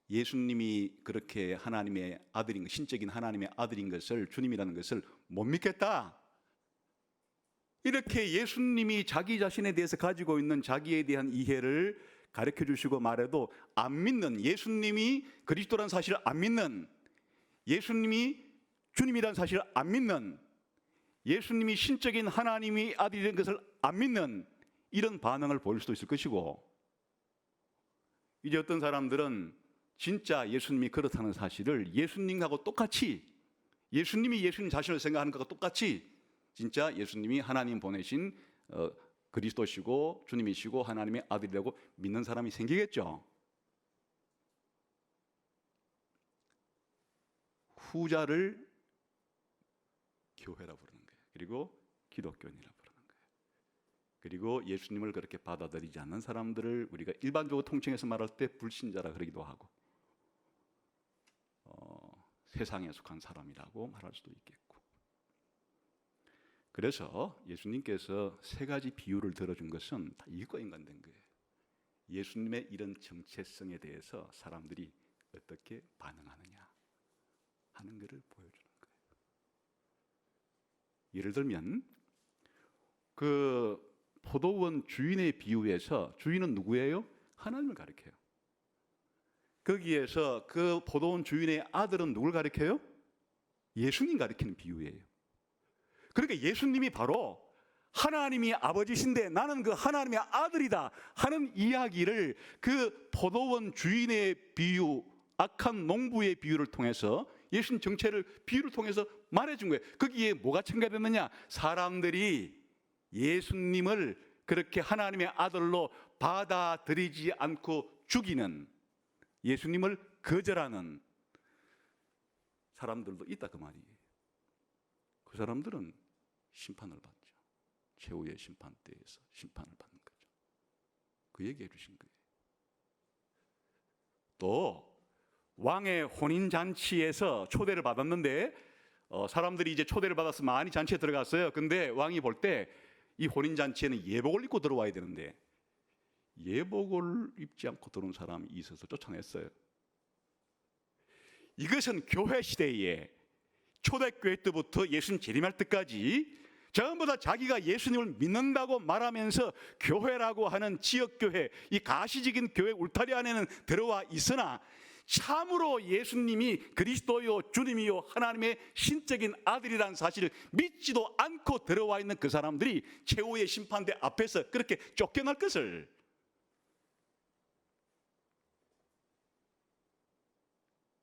예수님이 그렇게 하나님의 아들인, 신적인 하나님의 아들인 것을, 주님이라는 것을 못 믿겠다. 이렇게 예수님이 자기 자신에 대해서 가지고 있는 자기에 대한 이해를 가르쳐 주시고 말해도 안 믿는, 예수님이 그리스도라는 사실을 안 믿는, 예수님이 주님이라는 사실을 안 믿는, 예수님이 신적인 하나님의 아들이라는 것을 안 믿는 이런 반응을 보일 수도 있을 것이고, 이제 어떤 사람들은 진짜 예수님이 그렇다는 사실을 예수님하고 똑같이, 예수님이 예수님 자신을 생각하는 것과 똑같이 진짜 예수님이 하나님 보내신 그리스도시고 주님이시고 하나님의 아들이라고 믿는 사람이 생기겠죠. 후자를 교회라 부르는 거예요. 그리고 기독교인이라 부르는 거예요. 그리고 예수님을 그렇게 받아들이지 않는 사람들을 우리가 일반적으로 통칭해서 말할 때 불신자라 그러기도 하고, 세상에 속한 사람이라고 말할 수도 있겠고. 그래서 예수님께서 세 가지 비유를 들어준 것은 다 이것과 연관된 거예요. 예수님의 이런 정체성에 대해서 사람들이 어떻게 반응하느냐 하는 것을 보여주는 거예요. 예를 들면 그 포도원 주인의 비유에서 주인은 누구예요? 하나님을 가리켜요. 거기에서 그 포도원 주인의 아들은 누굴 가리켜요? 예수님 가리키는 비유예요. 그러니까 예수님이 바로 하나님이 아버지신데 나는 그 하나님의 아들이다 하는 이야기를 그 포도원 주인의 비유, 악한 농부의 비유를 통해서, 예수님 정체를 비유를 통해서 말해준 거예요. 거기에 뭐가 첨가됐느냐? 사람들이 예수님을 그렇게 하나님의 아들로 받아들이지 않고 죽이는, 예수님을 거절하는 사람들도 있다 그 말이에요. 그 사람들은 심판을 받죠. 최후의 심판 때에서 심판을 받는 거죠. 그 얘기해 주신 거예요. 또 왕의 혼인잔치에서 초대를 받았는데 사람들이 이제 초대를 받아서 많이 잔치에 들어갔어요. 근데 왕이 볼 때 이 혼인잔치에는 예복을 입고 들어와야 되는데 예복을 입지 않고 들어온 사람이 있어서 쫓아냈어요. 이것은 교회 시대에 초대교회 때부터 예수님 재림할 때까지 전부 다 자기가 예수님을 믿는다고 말하면서 교회라고 하는 지역교회, 이 가시적인 교회 울타리 안에는 들어와 있으나 참으로 예수님이 그리스도요 주님이요 하나님의 신적인 아들이라는 사실을 믿지도 않고 들어와 있는 그 사람들이 최후의 심판대 앞에서 그렇게 쫓겨날 것을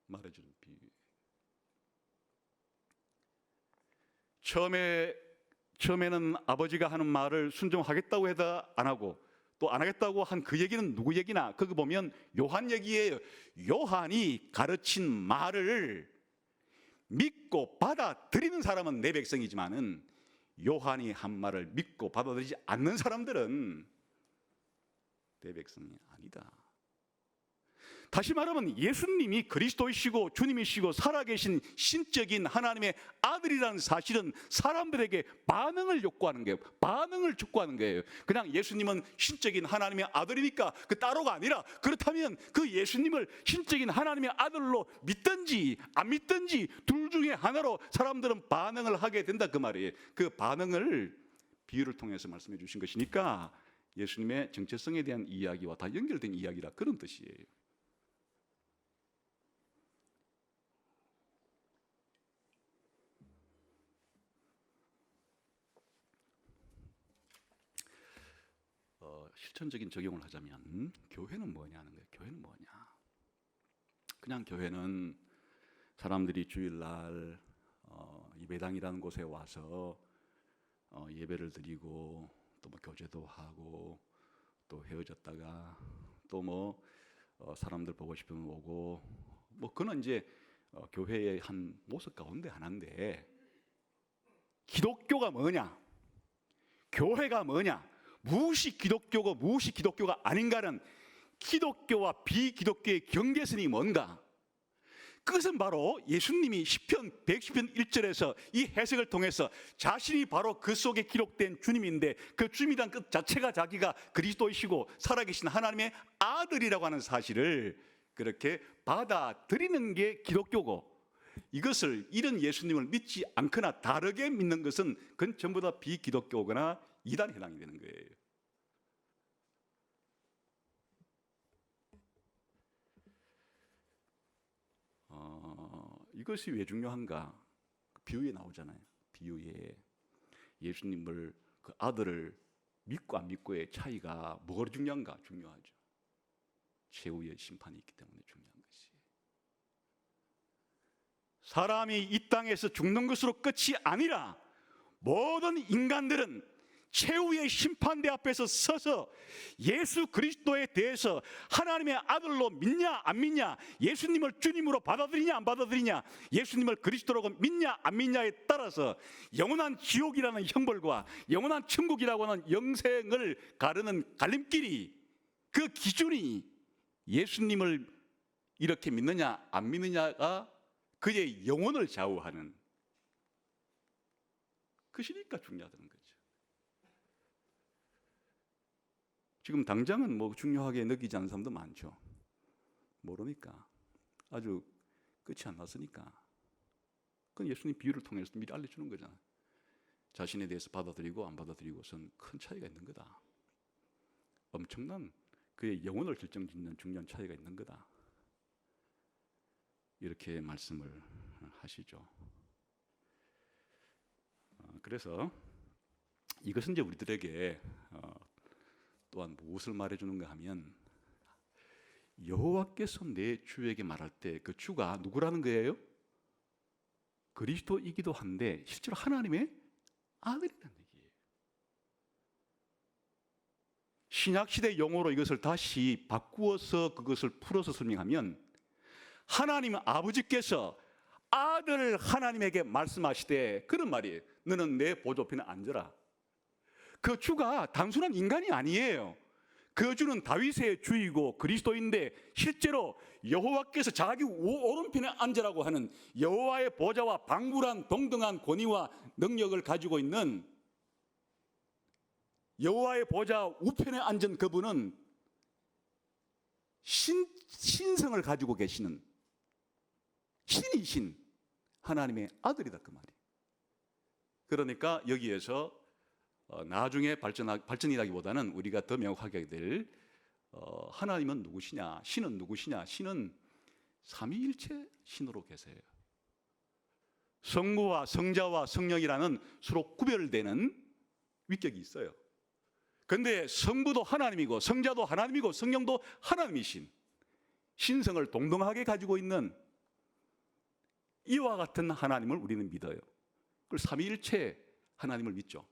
말해주는 비유. 처음에는 아버지가 하는 말을 순종하겠다고 해도 안 하고 또 안 하겠다고 한 그 얘기는 누구 얘기나? 그거 보면 요한 얘기예요. 요한이 가르친 말을 믿고 받아들이는 사람은 내 백성이지만은 요한이 한 말을 믿고 받아들이지 않는 사람들은 내 백성이 아니다. 다시 말하면 예수님이 그리스도이시고 주님이시고 살아계신 신적인 하나님의 아들이라는 사실은 사람들에게 반응을 요구하는 거예요. 반응을 촉구하는 거예요. 그냥 예수님은 신적인 하나님의 아들이니까 그 따로가 아니라, 그렇다면 그 예수님을 신적인 하나님의 아들로 믿든지 안 믿든지 둘 중에 하나로 사람들은 반응을 하게 된다 그 말이에요. 그 반응을 비유를 통해서 말씀해 주신 것이니까 예수님의 정체성에 대한 이야기와 다 연결된 이야기라 그런 뜻이에요. 실천적인 적용을 하자면 교회는 뭐냐는 거예요. 교회는 뭐냐? 그냥 교회는 사람들이 주일날 예배당이라는 곳에 와서 예배를 드리고 또 뭐 교제도 하고 또 헤어졌다가 또 뭐 사람들 보고 싶으면 오고 뭐 그는 이제 교회의 한 모습 가운데 하나인데, 기독교가 뭐냐? 교회가 뭐냐? 무엇이 기독교고 무엇이 기독교가 아닌가는 기독교와 비기독교의 경계선이 뭔가? 그것은 바로 예수님이 시편 110편 1절에서 이 해석을 통해서 자신이 바로 그 속에 기록된 주님인데, 그 주님이란 그 자체가 자기가 그리스도이시고 살아계신 하나님의 아들이라고 하는 사실을 그렇게 받아들이는 게 기독교고, 이것을 이런 예수님을 믿지 않거나 다르게 믿는 것은 그건 전부 다 비기독교거나 이단에 해당이 되는 거예요. 이것이 왜 중요한가? 비유에 나오잖아요. 비유에 예수님을 그 아들을 믿고 안 믿고의 차이가 뭐가 중요한가? 중요하죠. 최후의 심판이 있기 때문에 중요한 것이. 사람이 이 땅에서 죽는 것으로 끝이 아니라 모든 인간들은 최후의 심판대 앞에서 서서 예수 그리스도에 대해서 하나님의 아들로 믿냐 안 믿냐, 예수님을 주님으로 받아들이냐 안 받아들이냐, 예수님을 그리스도라고 믿냐 안 믿냐에 따라서 영원한 지옥이라는 형벌과 영원한 천국이라고 하는 영생을 가르는 갈림길이, 그 기준이 예수님을 이렇게 믿느냐 안 믿느냐가 그의 영혼을 좌우하는 것이니까 중요하다는 거죠. 지금 당장은 뭐 중요하게 느끼지 않는 사람도 많죠. 모르니까, 아주 끝이 안 났으니까. 그건 예수님 비유를 통해서 미리 알려주는 거잖아요. 자신에 대해서 받아들이고 안 받아들이고선 큰 차이가 있는 거다. 엄청난 그의 영혼을 결정짓는 중요한 차이가 있는 거다. 이렇게 말씀을 하시죠. 그래서 이것은 이제 우리들에게 또한 무엇을 말해주는가 하면, 여호와께서 내 주에게 말할 때 그 주가 누구라는 거예요? 그리스도이기도 한데 실제로 하나님의 아들이라는 얘기예요. 신약시대 용어로 이것을 다시 바꾸어서 그것을 풀어서 설명하면, 하나님 아버지께서 아들 하나님에게 말씀하시되 그런 말이에요. 너는 내 보좌편에 앉아라. 그 주가 단순한 인간이 아니에요. 그 주는 다윗의 주이고 그리스도인데, 실제로 여호와께서 자기 오른편에 앉으라고 하는 여호와의 보좌와 방불한 동등한 권위와 능력을 가지고 있는, 여호와의 보좌 우편에 앉은 그분은 신성을 가지고 계시는 신이신 하나님의 아들이다 그 말이에요. 그러니까 여기에서 나중에 발전이라기보다는 우리가 더 명확하게 될 하나님은 누구시냐, 신은 누구시냐, 신은 삼위일체 신으로 계세요. 성부와 성자와 성령이라는 서로 구별되는 위격이 있어요. 그런데 성부도 하나님이고 성자도 하나님이고 성령도 하나님이신 신성을 동등하게 가지고 있는 이와 같은 하나님을 우리는 믿어요. 그걸 삼위일체 하나님을 믿죠.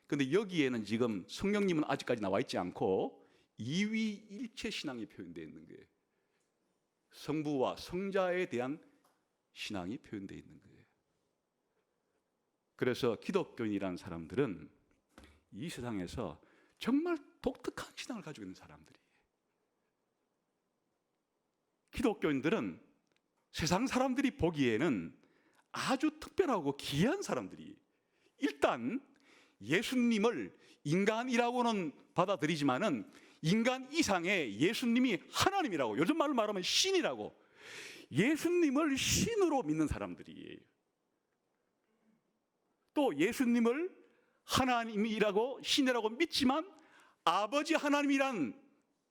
그런데 여기에는 지금 성령님은 아직까지 나와 있지 않고 이위일체 신앙이 표현되어 있는 거예요. 성부와 성자에 대한 신앙이 표현되어 있는 거예요. 그래서 기독교인이라는 사람들은 이 세상에서 정말 독특한 신앙을 가지고 있는 사람들이에요. 기독교인들은 세상 사람들이 보기에는 아주 특별하고 귀한 사람들이에요. 일단 예수님을 인간이라고는 받아들이지만은 인간 이상의 예수님이 하나님이라고, 요즘 말로 말하면 신이라고, 예수님을 신으로 믿는 사람들이에요. 또 예수님을 하나님이라고 신이라고 믿지만 아버지 하나님이란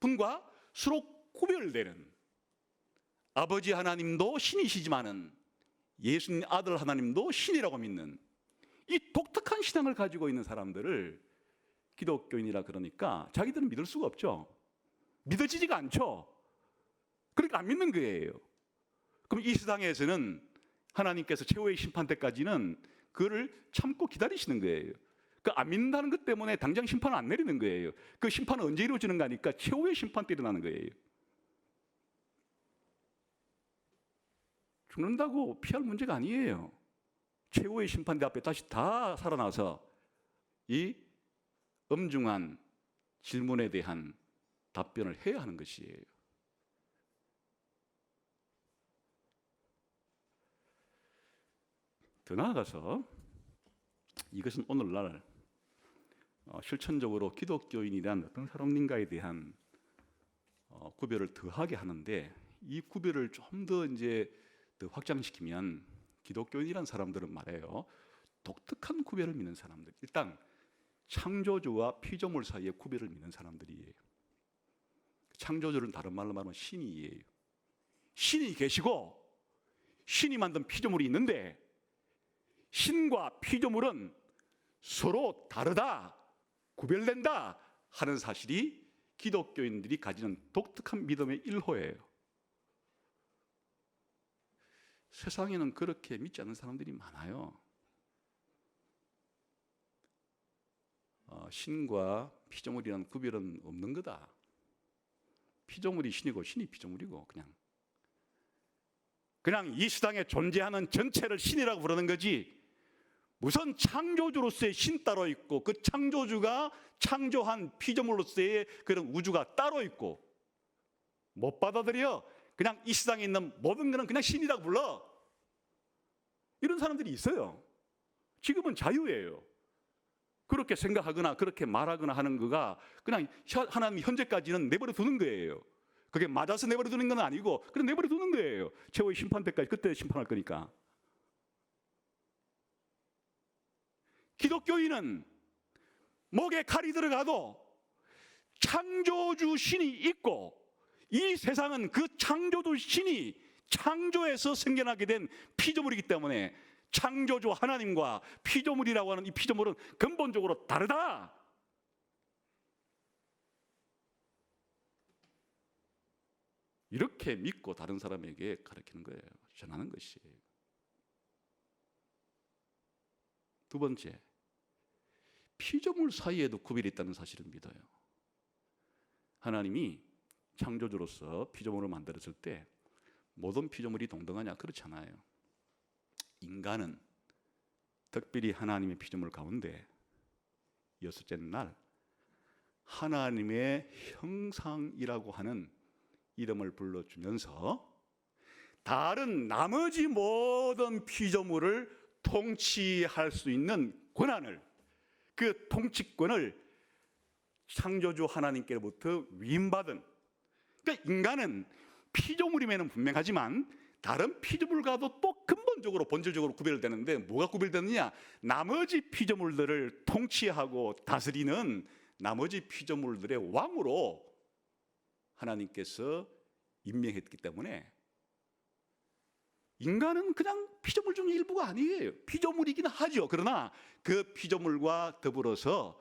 분과 서로 구별되는, 아버지 하나님도 신이시지만은 예수님 아들 하나님도 신이라고 믿는 이 독특한 신앙을 가지고 있는 사람들을 기독교인이라 그러니까 자기들은 믿을 수가 없죠. 믿어지지가 않죠. 그러니까 안 믿는 거예요. 그럼 이 세상에서는 하나님께서 최후의 심판 때까지는 그를 참고 기다리시는 거예요. 그 안 믿는다는 것 때문에 당장 심판을 안 내리는 거예요. 그 심판은 언제 이루어지는가 하니까 최후의 심판 때 일어나는 거예요. 죽는다고 피할 문제가 아니에요. 최후의 심판대 앞에 다시 다 살아나서 이 엄중한 질문에 대한 답변을 해야 하는 것이에요. 더 나아가서 이것은 오늘날 실천적으로 기독교인이란 어떤 사람인가에 대한 구별을 더하게 하는데, 이 구별을 좀 더 이제 더 확장시키면 기독교인이란 사람들은 말해요, 독특한 구별을 믿는 사람들. 일단 창조주와 피조물 사이의 구별을 믿는 사람들이에요. 창조주는 다른 말로 말하면 신이에요. 신이 계시고 신이 만든 피조물이 있는데 신과 피조물은 서로 다르다, 구별된다 하는 사실이 기독교인들이 가지는 독특한 믿음의 일호예요. 세상에는 그렇게 믿지 않는 사람들이 많아요. 신과 피조물이라는 구별은 없는 거다. 피조물이 신이고 신이 피조물이고 그냥 이 세상에 존재하는 전체를 신이라고 부르는 거지, 무슨 창조주로서의 신 따로 있고 그 창조주가 창조한 피조물로서의 그런 우주가 따로 있고 못 받아들여. 그냥 이 세상에 있는 모든 것은 그냥 신이라고 불러. 이런 사람들이 있어요. 지금은 자유예요. 그렇게 생각하거나 그렇게 말하거나 하는 거가 그냥 하나님 현재까지는 내버려 두는 거예요. 그게 맞아서 내버려 두는 건 아니고 그냥 내버려 두는 거예요. 최후의 심판 때까지 그때 심판할 거니까. 기독교인은 목에 칼이 들어가도 창조주 신이 있고 이 세상은 그 창조주 신이 창조에서 생겨나게 된 피조물이기 때문에 창조주 하나님과 피조물이라고 하는 이 피조물은 근본적으로 다르다. 이렇게 믿고 다른 사람에게 가르치는 거예요. 전하는 것이에요. 두 번째, 피조물 사이에도 구별이 있다는 사실을 믿어요. 하나님이 창조주로서 피조물을 만들었을 때 모든 피조물이 동등하냐? 그렇지 않아요. 인간은 특별히 하나님의 피조물 가운데 여섯째 날 하나님의 형상이라고 하는 이름을 불러주면서 다른 나머지 모든 피조물을 통치할 수 있는 권한을, 그 통치권을 창조주 하나님께로부터 위임받은, 그러니까 인간은 피조물임에는 분명하지만 다른 피조물과도 또 근본적으로 본질적으로 구별되는데 뭐가 구별되느냐? 나머지 피조물들을 통치하고 다스리는 나머지 피조물들의 왕으로 하나님께서 임명했기 때문에 인간은 그냥 피조물 중 일부가 아니에요. 피조물이긴 하죠. 그러나 그 피조물과 더불어서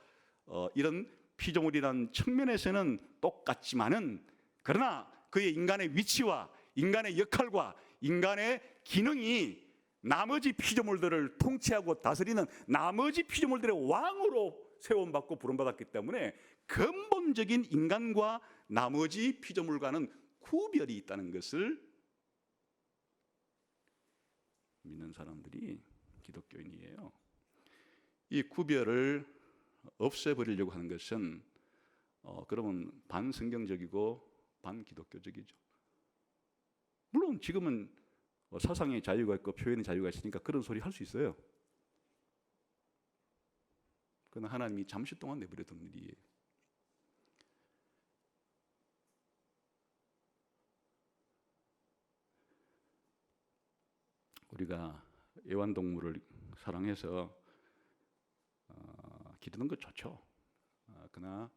이런 피조물이라는 측면에서는 똑같지만은, 그러나 그의 인간의 위치와 인간의 역할과 인간의 기능이 나머지 피조물들을 통치하고 다스리는 나머지 피조물들의 왕으로 세움받고 부름받았기 때문에 근본적인 인간과 나머지 피조물과는 구별이 있다는 것을 믿는 사람들이 기독교인이에요. 이 구별을 없애버리려고 하는 것은 그러면 반성경적이고 반기독교적이죠. 물론 지금은 사상의 자유가 있고 표현의 자유가 있으니까 그런 소리 할 수 있어요. 그러나 하나님이 잠시 동안 내버려둔 일이에요. 우리가 애완동물을 사랑해서 기르는 거 좋죠. 그러나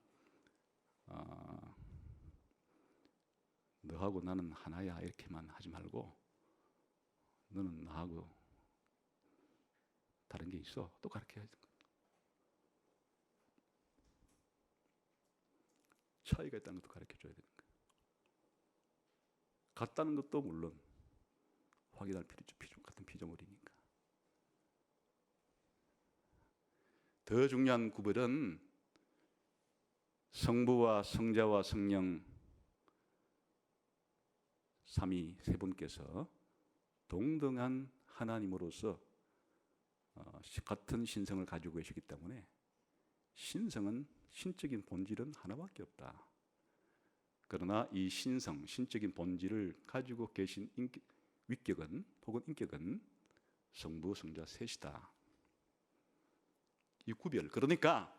너하고 나는 하나야 이렇게만 하지 말고, 너는 나하고 다른 게 있어, 또 가르쳐야 돼. 차이가 있다는 것도 가르쳐줘야 되는 거예요. 같다는 것도 물론 확인할 필요죠. 같은 피조물이니까. 더 중요한 구별은 성부와 성자와 성령 삼위 세 분께서 동등한 하나님으로서 같은 신성을 가지고 계시기 때문에 신성은, 신적인 본질은 하나밖에 없다. 그러나 이 신성, 신적인 본질을 가지고 계신 위격은 혹은 인격은 성부, 성자 셋이다. 이 구별, 그러니까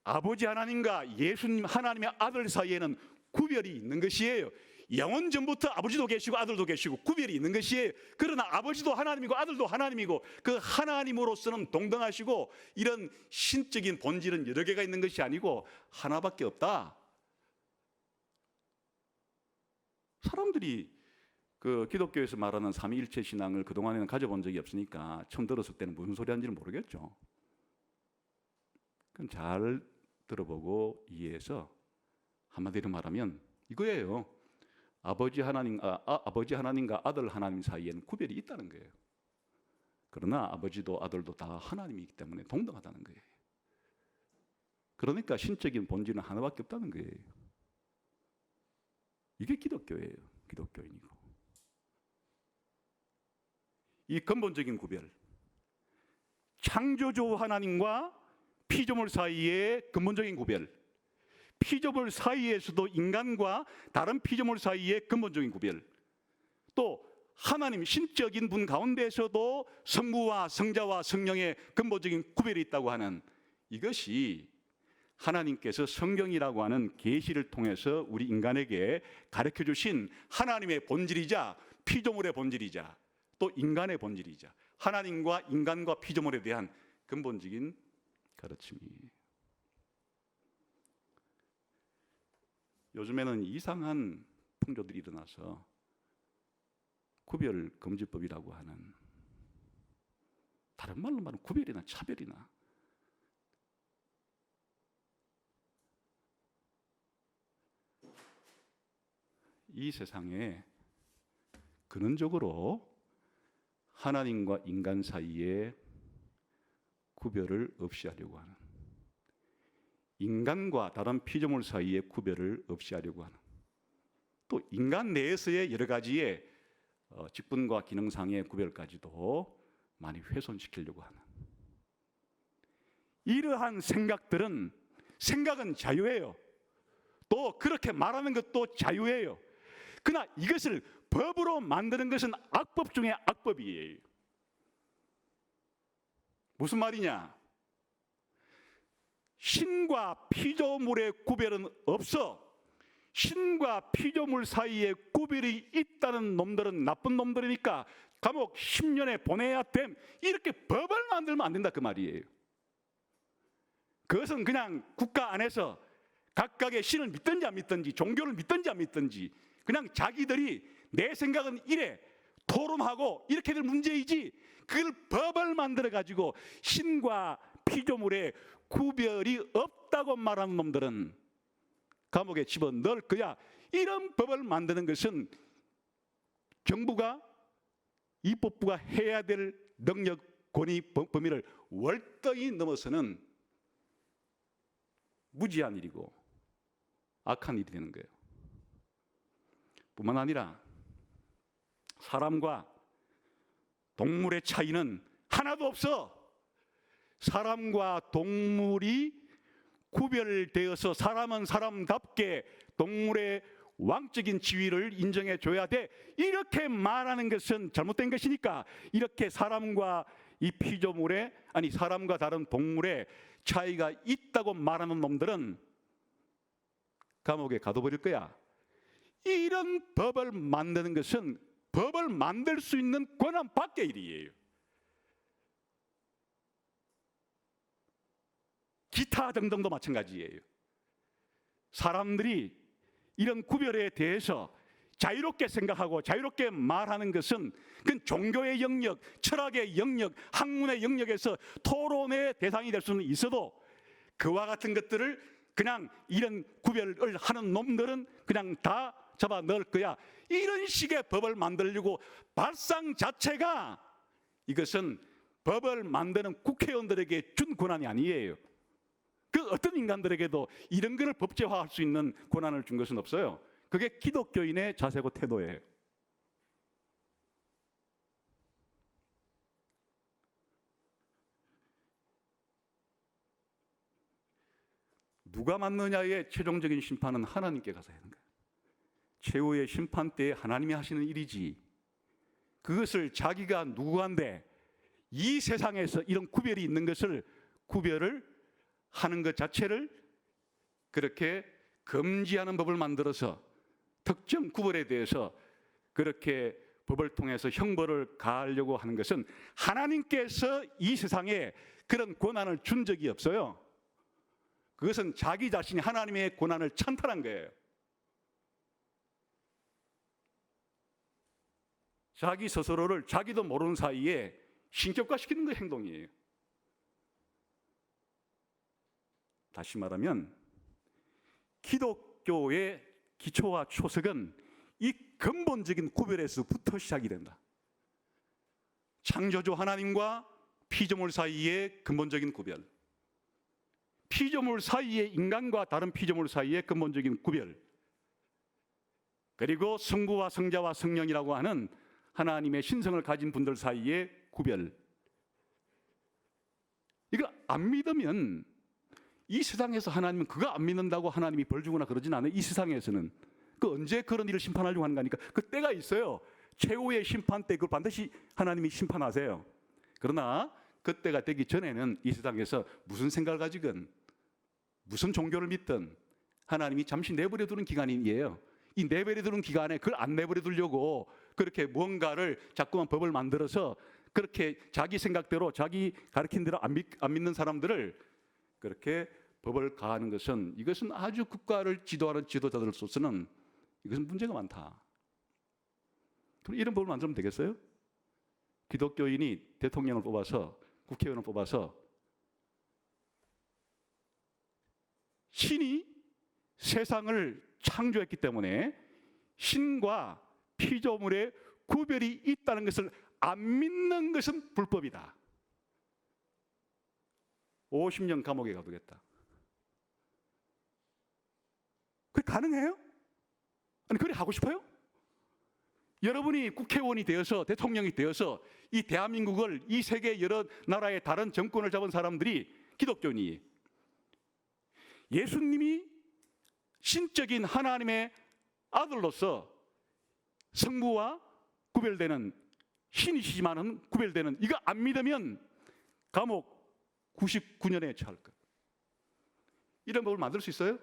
아버지 하나님과 예수님 하나님의 아들 사이에는 구별이 있는 것이에요. 영원 전부터 아버지도 계시고 아들도 계시고 구별이 있는 것이에요. 그러나 아버지도 하나님이고 아들도 하나님이고 그 하나님으로서는 동등하시고 이런 신적인 본질은 여러 개가 있는 것이 아니고 하나밖에 없다. 사람들이 그 기독교에서 말하는 삼위일체 신앙을 그동안에는 가져본 적이 없으니까 처음 들었을 때는 무슨 소리 하는지를 모르겠죠. 그럼 잘 들어보고 이해해서 한마디로 말하면 이거예요. 아버지 하나님과 아들 하나님 사이에는 구별이 있다는 거예요. 그러나 아버지도 아들도 다 하나님이기 때문에 동등하다는 거예요. 그러니까 신적인 본질은 하나밖에 없다는 거예요. 이게 기독교예요. 기독교인이고. 이 근본적인 구별, 창조주 하나님과 피조물 사이의 근본적인 구별, 피조물 사이에서도 인간과 다른 피조물 사이의 근본적인 구별, 또 하나님 신적인 분 가운데에서도 성부와 성자와 성령의 근본적인 구별이 있다고 하는 이것이 하나님께서 성경이라고 하는 계시를 통해서 우리 인간에게 가르쳐 주신 하나님의 본질이자 피조물의 본질이자 또 인간의 본질이자 하나님과 인간과 피조물에 대한 근본적인 가르침이에요. 요즘에는 이상한 풍조들이 일어나서 구별 금지법이라고 하는, 다른 말로 말하면 구별이나 차별이나, 이 세상에 근원적으로 하나님과 인간 사이에 구별을 없이 하려고 하는, 인간과 다른 피조물 사이의 구별을 없이 하려고 하는, 또 인간 내에서의 여러 가지의 직분과 기능상의 구별까지도 많이 훼손시키려고 하는 이러한 생각은 자유예요. 또 그렇게 말하는 것도 자유예요. 그러나 이것을 법으로 만드는 것은 악법 중에 악법이에요. 무슨 말이냐? 신과 피조물의 구별은 없어. 신과 피조물 사이에 구별이 있다는 놈들은 나쁜 놈들이니까 감옥 10년에 보내야 됨. 이렇게 법을 만들면 안 된다 그 말이에요. 그것은 그냥 국가 안에서 각각의 신을 믿든지 안 믿든지, 종교를 믿든지 안 믿든지, 그냥 자기들이 내 생각은 이래, 토론하고 이렇게 될 문제이지, 그걸 법을 만들어 가지고 신과 피조물의 구별이 없다고 말하는 놈들은 감옥에 집어넣을 거야. 이런 법을 만드는 것은 정부가, 입법부가 해야 될 능력, 권위, 범위를 월등히 넘어서는 무지한 일이고 악한 일이 되는 거예요. 뿐만 아니라 사람과 동물의 차이는 하나도 없어. 사람과 동물이 구별되어서 사람은 사람답게 동물의 왕적인 지위를 인정해 줘야 돼, 이렇게 말하는 것은 잘못된 것이니까, 이렇게 사람과 이 피조물의, 아니 사람과 다른 동물의 차이가 있다고 말하는 놈들은 감옥에 가둬버릴 거야. 이런 법을 만드는 것은 법을 만들 수 있는 권한 밖의 일이에요. 기타 등등도 마찬가지예요. 사람들이 이런 구별에 대해서 자유롭게 생각하고 자유롭게 말하는 것은 그건 종교의 영역, 철학의 영역, 학문의 영역에서 토론의 대상이 될 수는 있어도 그와 같은 것들을 그냥 이런 구별을 하는 놈들은 그냥 다 잡아 넣을 거야. 이런 식의 법을 만들려고 발상 자체가, 이것은 법을 만드는 국회의원들에게 준 권한이 아니에요. 그 어떤 인간들에게도 이런 것을 법제화할 수 있는 권한을 준 것은 없어요. 그게 기독교인의 자세고 태도예요. 누가 맞느냐의 최종적인 심판은 하나님께 가서 하는 거예요. 최후의 심판 때에 하나님이 하시는 일이지, 그것을 자기가 누구한데 이 세상에서 이런 구별이 있는 것을 구별을 하는 것 자체를 그렇게 금지하는 법을 만들어서 특정 구별에 대해서 그렇게 법을 통해서 형벌을 가하려고 하는 것은 하나님께서 이 세상에 그런 권한을 준 적이 없어요. 그것은 자기 자신이 하나님의 권한을 찬탈한 거예요. 자기 스스로를 자기도 모르는 사이에 신격화시키는 그 행동이에요. 다시 말하면 기독교의 기초와 초석은 이 근본적인 구별에서부터 시작이 된다. 창조주 하나님과 피조물 사이의 근본적인 구별, 피조물 사이의 인간과 다른 피조물 사이의 근본적인 구별, 그리고 성부와 성자와 성령이라고 하는 하나님의 신성을 가진 분들 사이의 구별. 이거 안 믿으면, 이 세상에서 하나님은 그거 안 믿는다고 하나님이 벌 주거나 그러진 않아요. 이 세상에서는 그 언제 그런 일을 심판하려고 하는 거니까 그 때가 있어요. 최후의 심판 때 그걸 반드시 하나님이 심판하세요. 그러나 그때가 되기 전에는 이 세상에서 무슨 생각을 가지건 무슨 종교를 믿든 하나님이 잠시 내버려 두는 기간이에요. 이 내버려 두는 기간에 그걸 안 내버려 두려고 그렇게 뭔가를 자꾸만 법을 만들어서 그렇게 자기 생각대로 자기 가르친 대로 안 믿는 사람들을 그렇게 법을 가하는 것은, 이것은 아주 국가를 지도하는 지도자들로서는 이것은 문제가 많다. 그럼 이런 법을 만들면 되겠어요? 기독교인이 대통령을 뽑아서, 국회의원을 뽑아서 신이 세상을 창조했기 때문에 신과 피조물의 구별이 있다는 것을 안 믿는 것은 불법이다. 50년 감옥에 가두겠다. 그게 가능해요? 아니, 그래 하고 싶어요? 여러분이 국회의원이 되어서 대통령이 되어서 이 대한민국을, 이 세계 여러 나라의 다른 정권을 잡은 사람들이 기독교인이에요. 예수님이 신적인 하나님의 아들로서 성부와 구별되는, 신이시지만은 구별되는, 이거 안 믿으면 감옥 99년에 처할 것. 이런 법을 만들 수 있어요?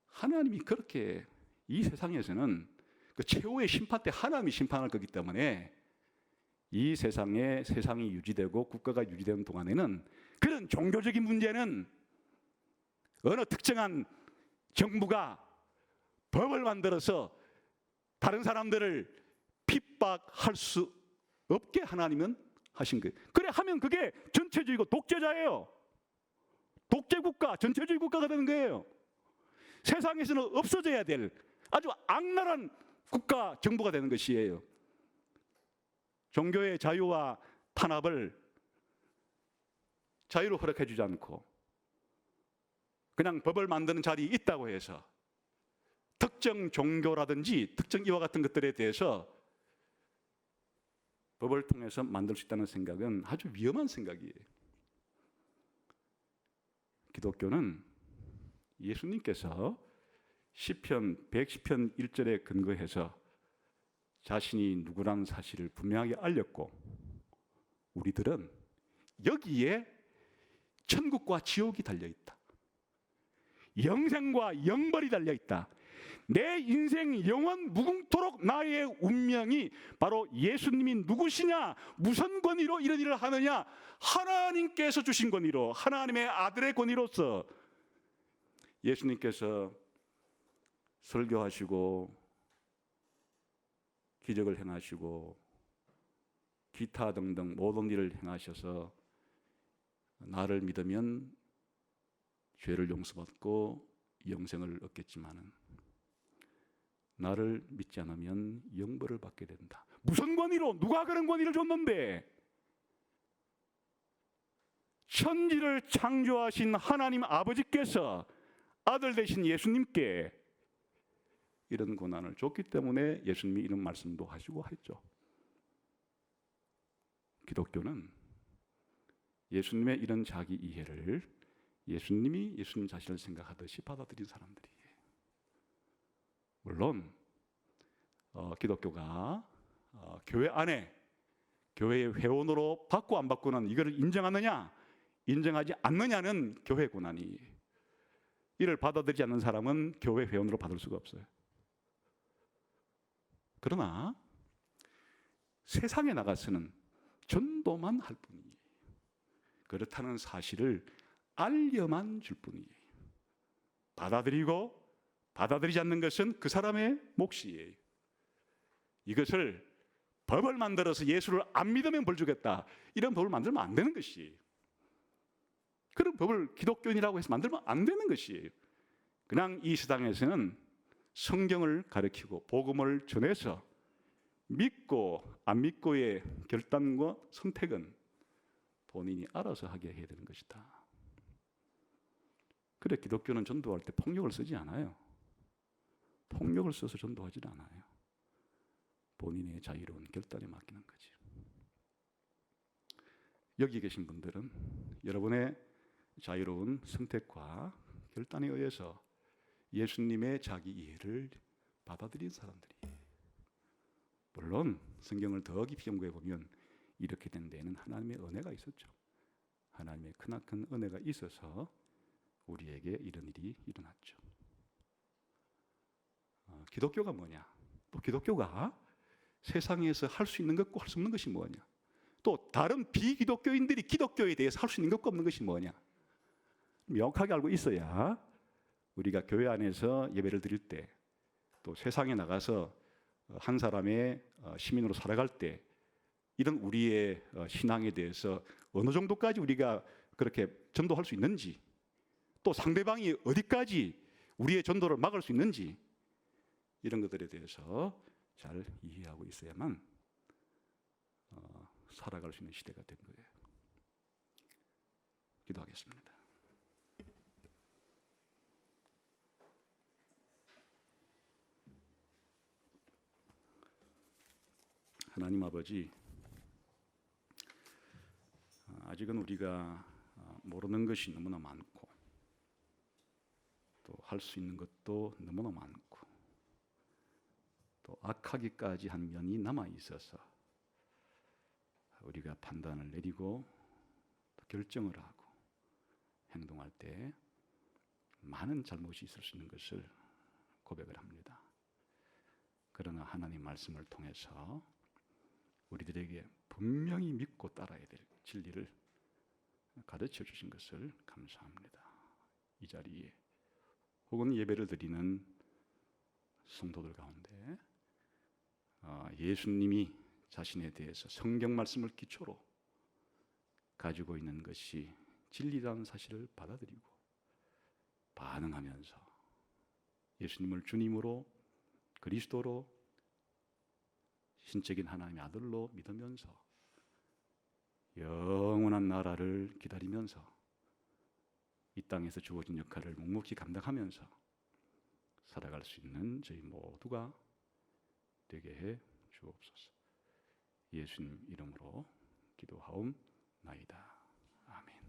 하나님이 그렇게, 이 세상에서는 그 최후의 심판 때 하나님이 심판할 거기 때문에 이 세상에 세상이 유지되고 국가가 유지되는 동안에는 그런 종교적인 문제는 어느 특정한 정부가 법을 만들어서 다른 사람들을 핍박할 수 없게 하나님은 하신 거예요. 그래 하면 그게 전체주의고 독재자예요. 독재국가, 전체주의 국가가 되는 거예요. 세상에서는 없어져야 될 아주 악랄한 국가 정부가 되는 것이에요. 종교의 자유와 탄압을 자유로 허락해 주지 않고 그냥 법을 만드는 자리에 있다고 해서 특정 종교라든지 특정 이와 같은 것들에 대해서 법을 통해서 만들 수 있다는 생각은 아주 위험한 생각이에요. 기독교는 예수님께서 시편 110편 1절에 근거해서 자신이 누구라는 사실을 분명하게 알렸고 우리들은 여기에 천국과 지옥이 달려있다. 영생과 영벌이 달려있다. 내 인생 영원 무궁토록 나의 운명이 바로 예수님이 누구시냐, 무슨 권위로 이런 일을 하느냐, 하나님께서 주신 권위로, 하나님의 아들의 권위로서 예수님께서 설교하시고 기적을 행하시고 기타 등등 모든 일을 행하셔서 나를 믿으면 죄를 용서받고 영생을 얻겠지만은 나를 믿지 않으면 영벌을 받게 된다. 무슨 권위로? 누가 그런 권위를 줬는데? 천지를 창조하신 하나님 아버지께서 아들 되신 예수님께 이런 고난을 줬기 때문에 예수님이 이런 말씀도 하시고 했죠. 기독교는 예수님의 이런 자기 이해를 예수님이 예수님 자신을 생각하듯이 받아들인 사람들이에요. 물론 기독교가 교회 안에 교회의 회원으로 받고 안 받고는 이거를 인정하느냐 인정하지 않느냐는 교회 권한이에요. 이를 받아들이지 않는 사람은 교회 회원으로 받을 수가 없어요. 그러나 세상에 나가서는 전도만 할 뿐이에요. 그렇다는 사실을 알려만 줄 뿐이에요. 받아들이고 받아들이지 않는 것은 그 사람의 몫이에요. 이것을 법을 만들어서 예수를 안 믿으면 벌 주겠다, 이런 법을 만들면 안 되는 것이에요. 그런 법을 기독교인이라고 해서 만들면 안 되는 것이에요. 그냥 이 세상에서는 성경을 가르치고 복음을 전해서 믿고 안 믿고의 결단과 선택은 본인이 알아서 하게 해야 되는 것이다. 그래 기독교는 전도할 때 폭력을 쓰지 않아요. 폭력을 써서 전도하지 않아요. 본인의 자유로운 결단에 맡기는 거지. 여기 계신 분들은 여러분의 자유로운 선택과 결단에 의해서 예수님의 자기 이해를 받아들인 사람들이에요. 물론 성경을 더 깊이 연구해 보면 이렇게 된 데에는 하나님의 은혜가 있었죠. 하나님의 크나큰 은혜가 있어서 우리에게 이런 일이 일어났죠. 기독교가 뭐냐? 또 기독교가 세상에서 할 수 있는 것과 할 수 없는 것이 뭐냐? 또 다른 비기독교인들이 기독교에 대해서 할 수 있는 것과 없는 것이 뭐냐? 명확하게 알고 있어야 우리가 교회 안에서 예배를 드릴 때, 또 세상에 나가서 한 사람의 시민으로 살아갈 때 이런 우리의 신앙에 대해서 어느 정도까지 우리가 그렇게 전도할 수 있는지, 또 상대방이 어디까지 우리의 전도를 막을 수 있는지, 이런 것들에 대해서 잘 이해하고 있어야만 살아갈 수 있는 시대가 된 거예요. 기도하겠습니다. 하나님 아버지, 아직은 우리가 모르는 것이 너무나 많고 또 할 수 있는 것도 너무나 많고 또 악하기까지 한 면이 남아 있어서 우리가 판단을 내리고 또 결정을 하고 행동할 때 많은 잘못이 있을 수 있는 것을 고백을 합니다. 그러나 하나님 말씀을 통해서 우리들에게 분명히 믿고 따라야 될 진리를 가르쳐 주신 것을 감사합니다. 이 자리에 혹은 예배를 드리는 성도들 가운데 예수님이 자신에 대해서 성경 말씀을 기초로 가지고 있는 것이 진리라는 사실을 받아들이고 반응하면서 예수님을 주님으로 그리스도로 신적인 하나님의 아들로 믿으면서 영원한 나라를 기다리면서 이 땅에서 주어진 역할을 묵묵히 감당하면서 살아갈 수 있는 저희 모두가 되게 해 주옵소서. 예수님 이름으로 기도하옵나이다. 아멘.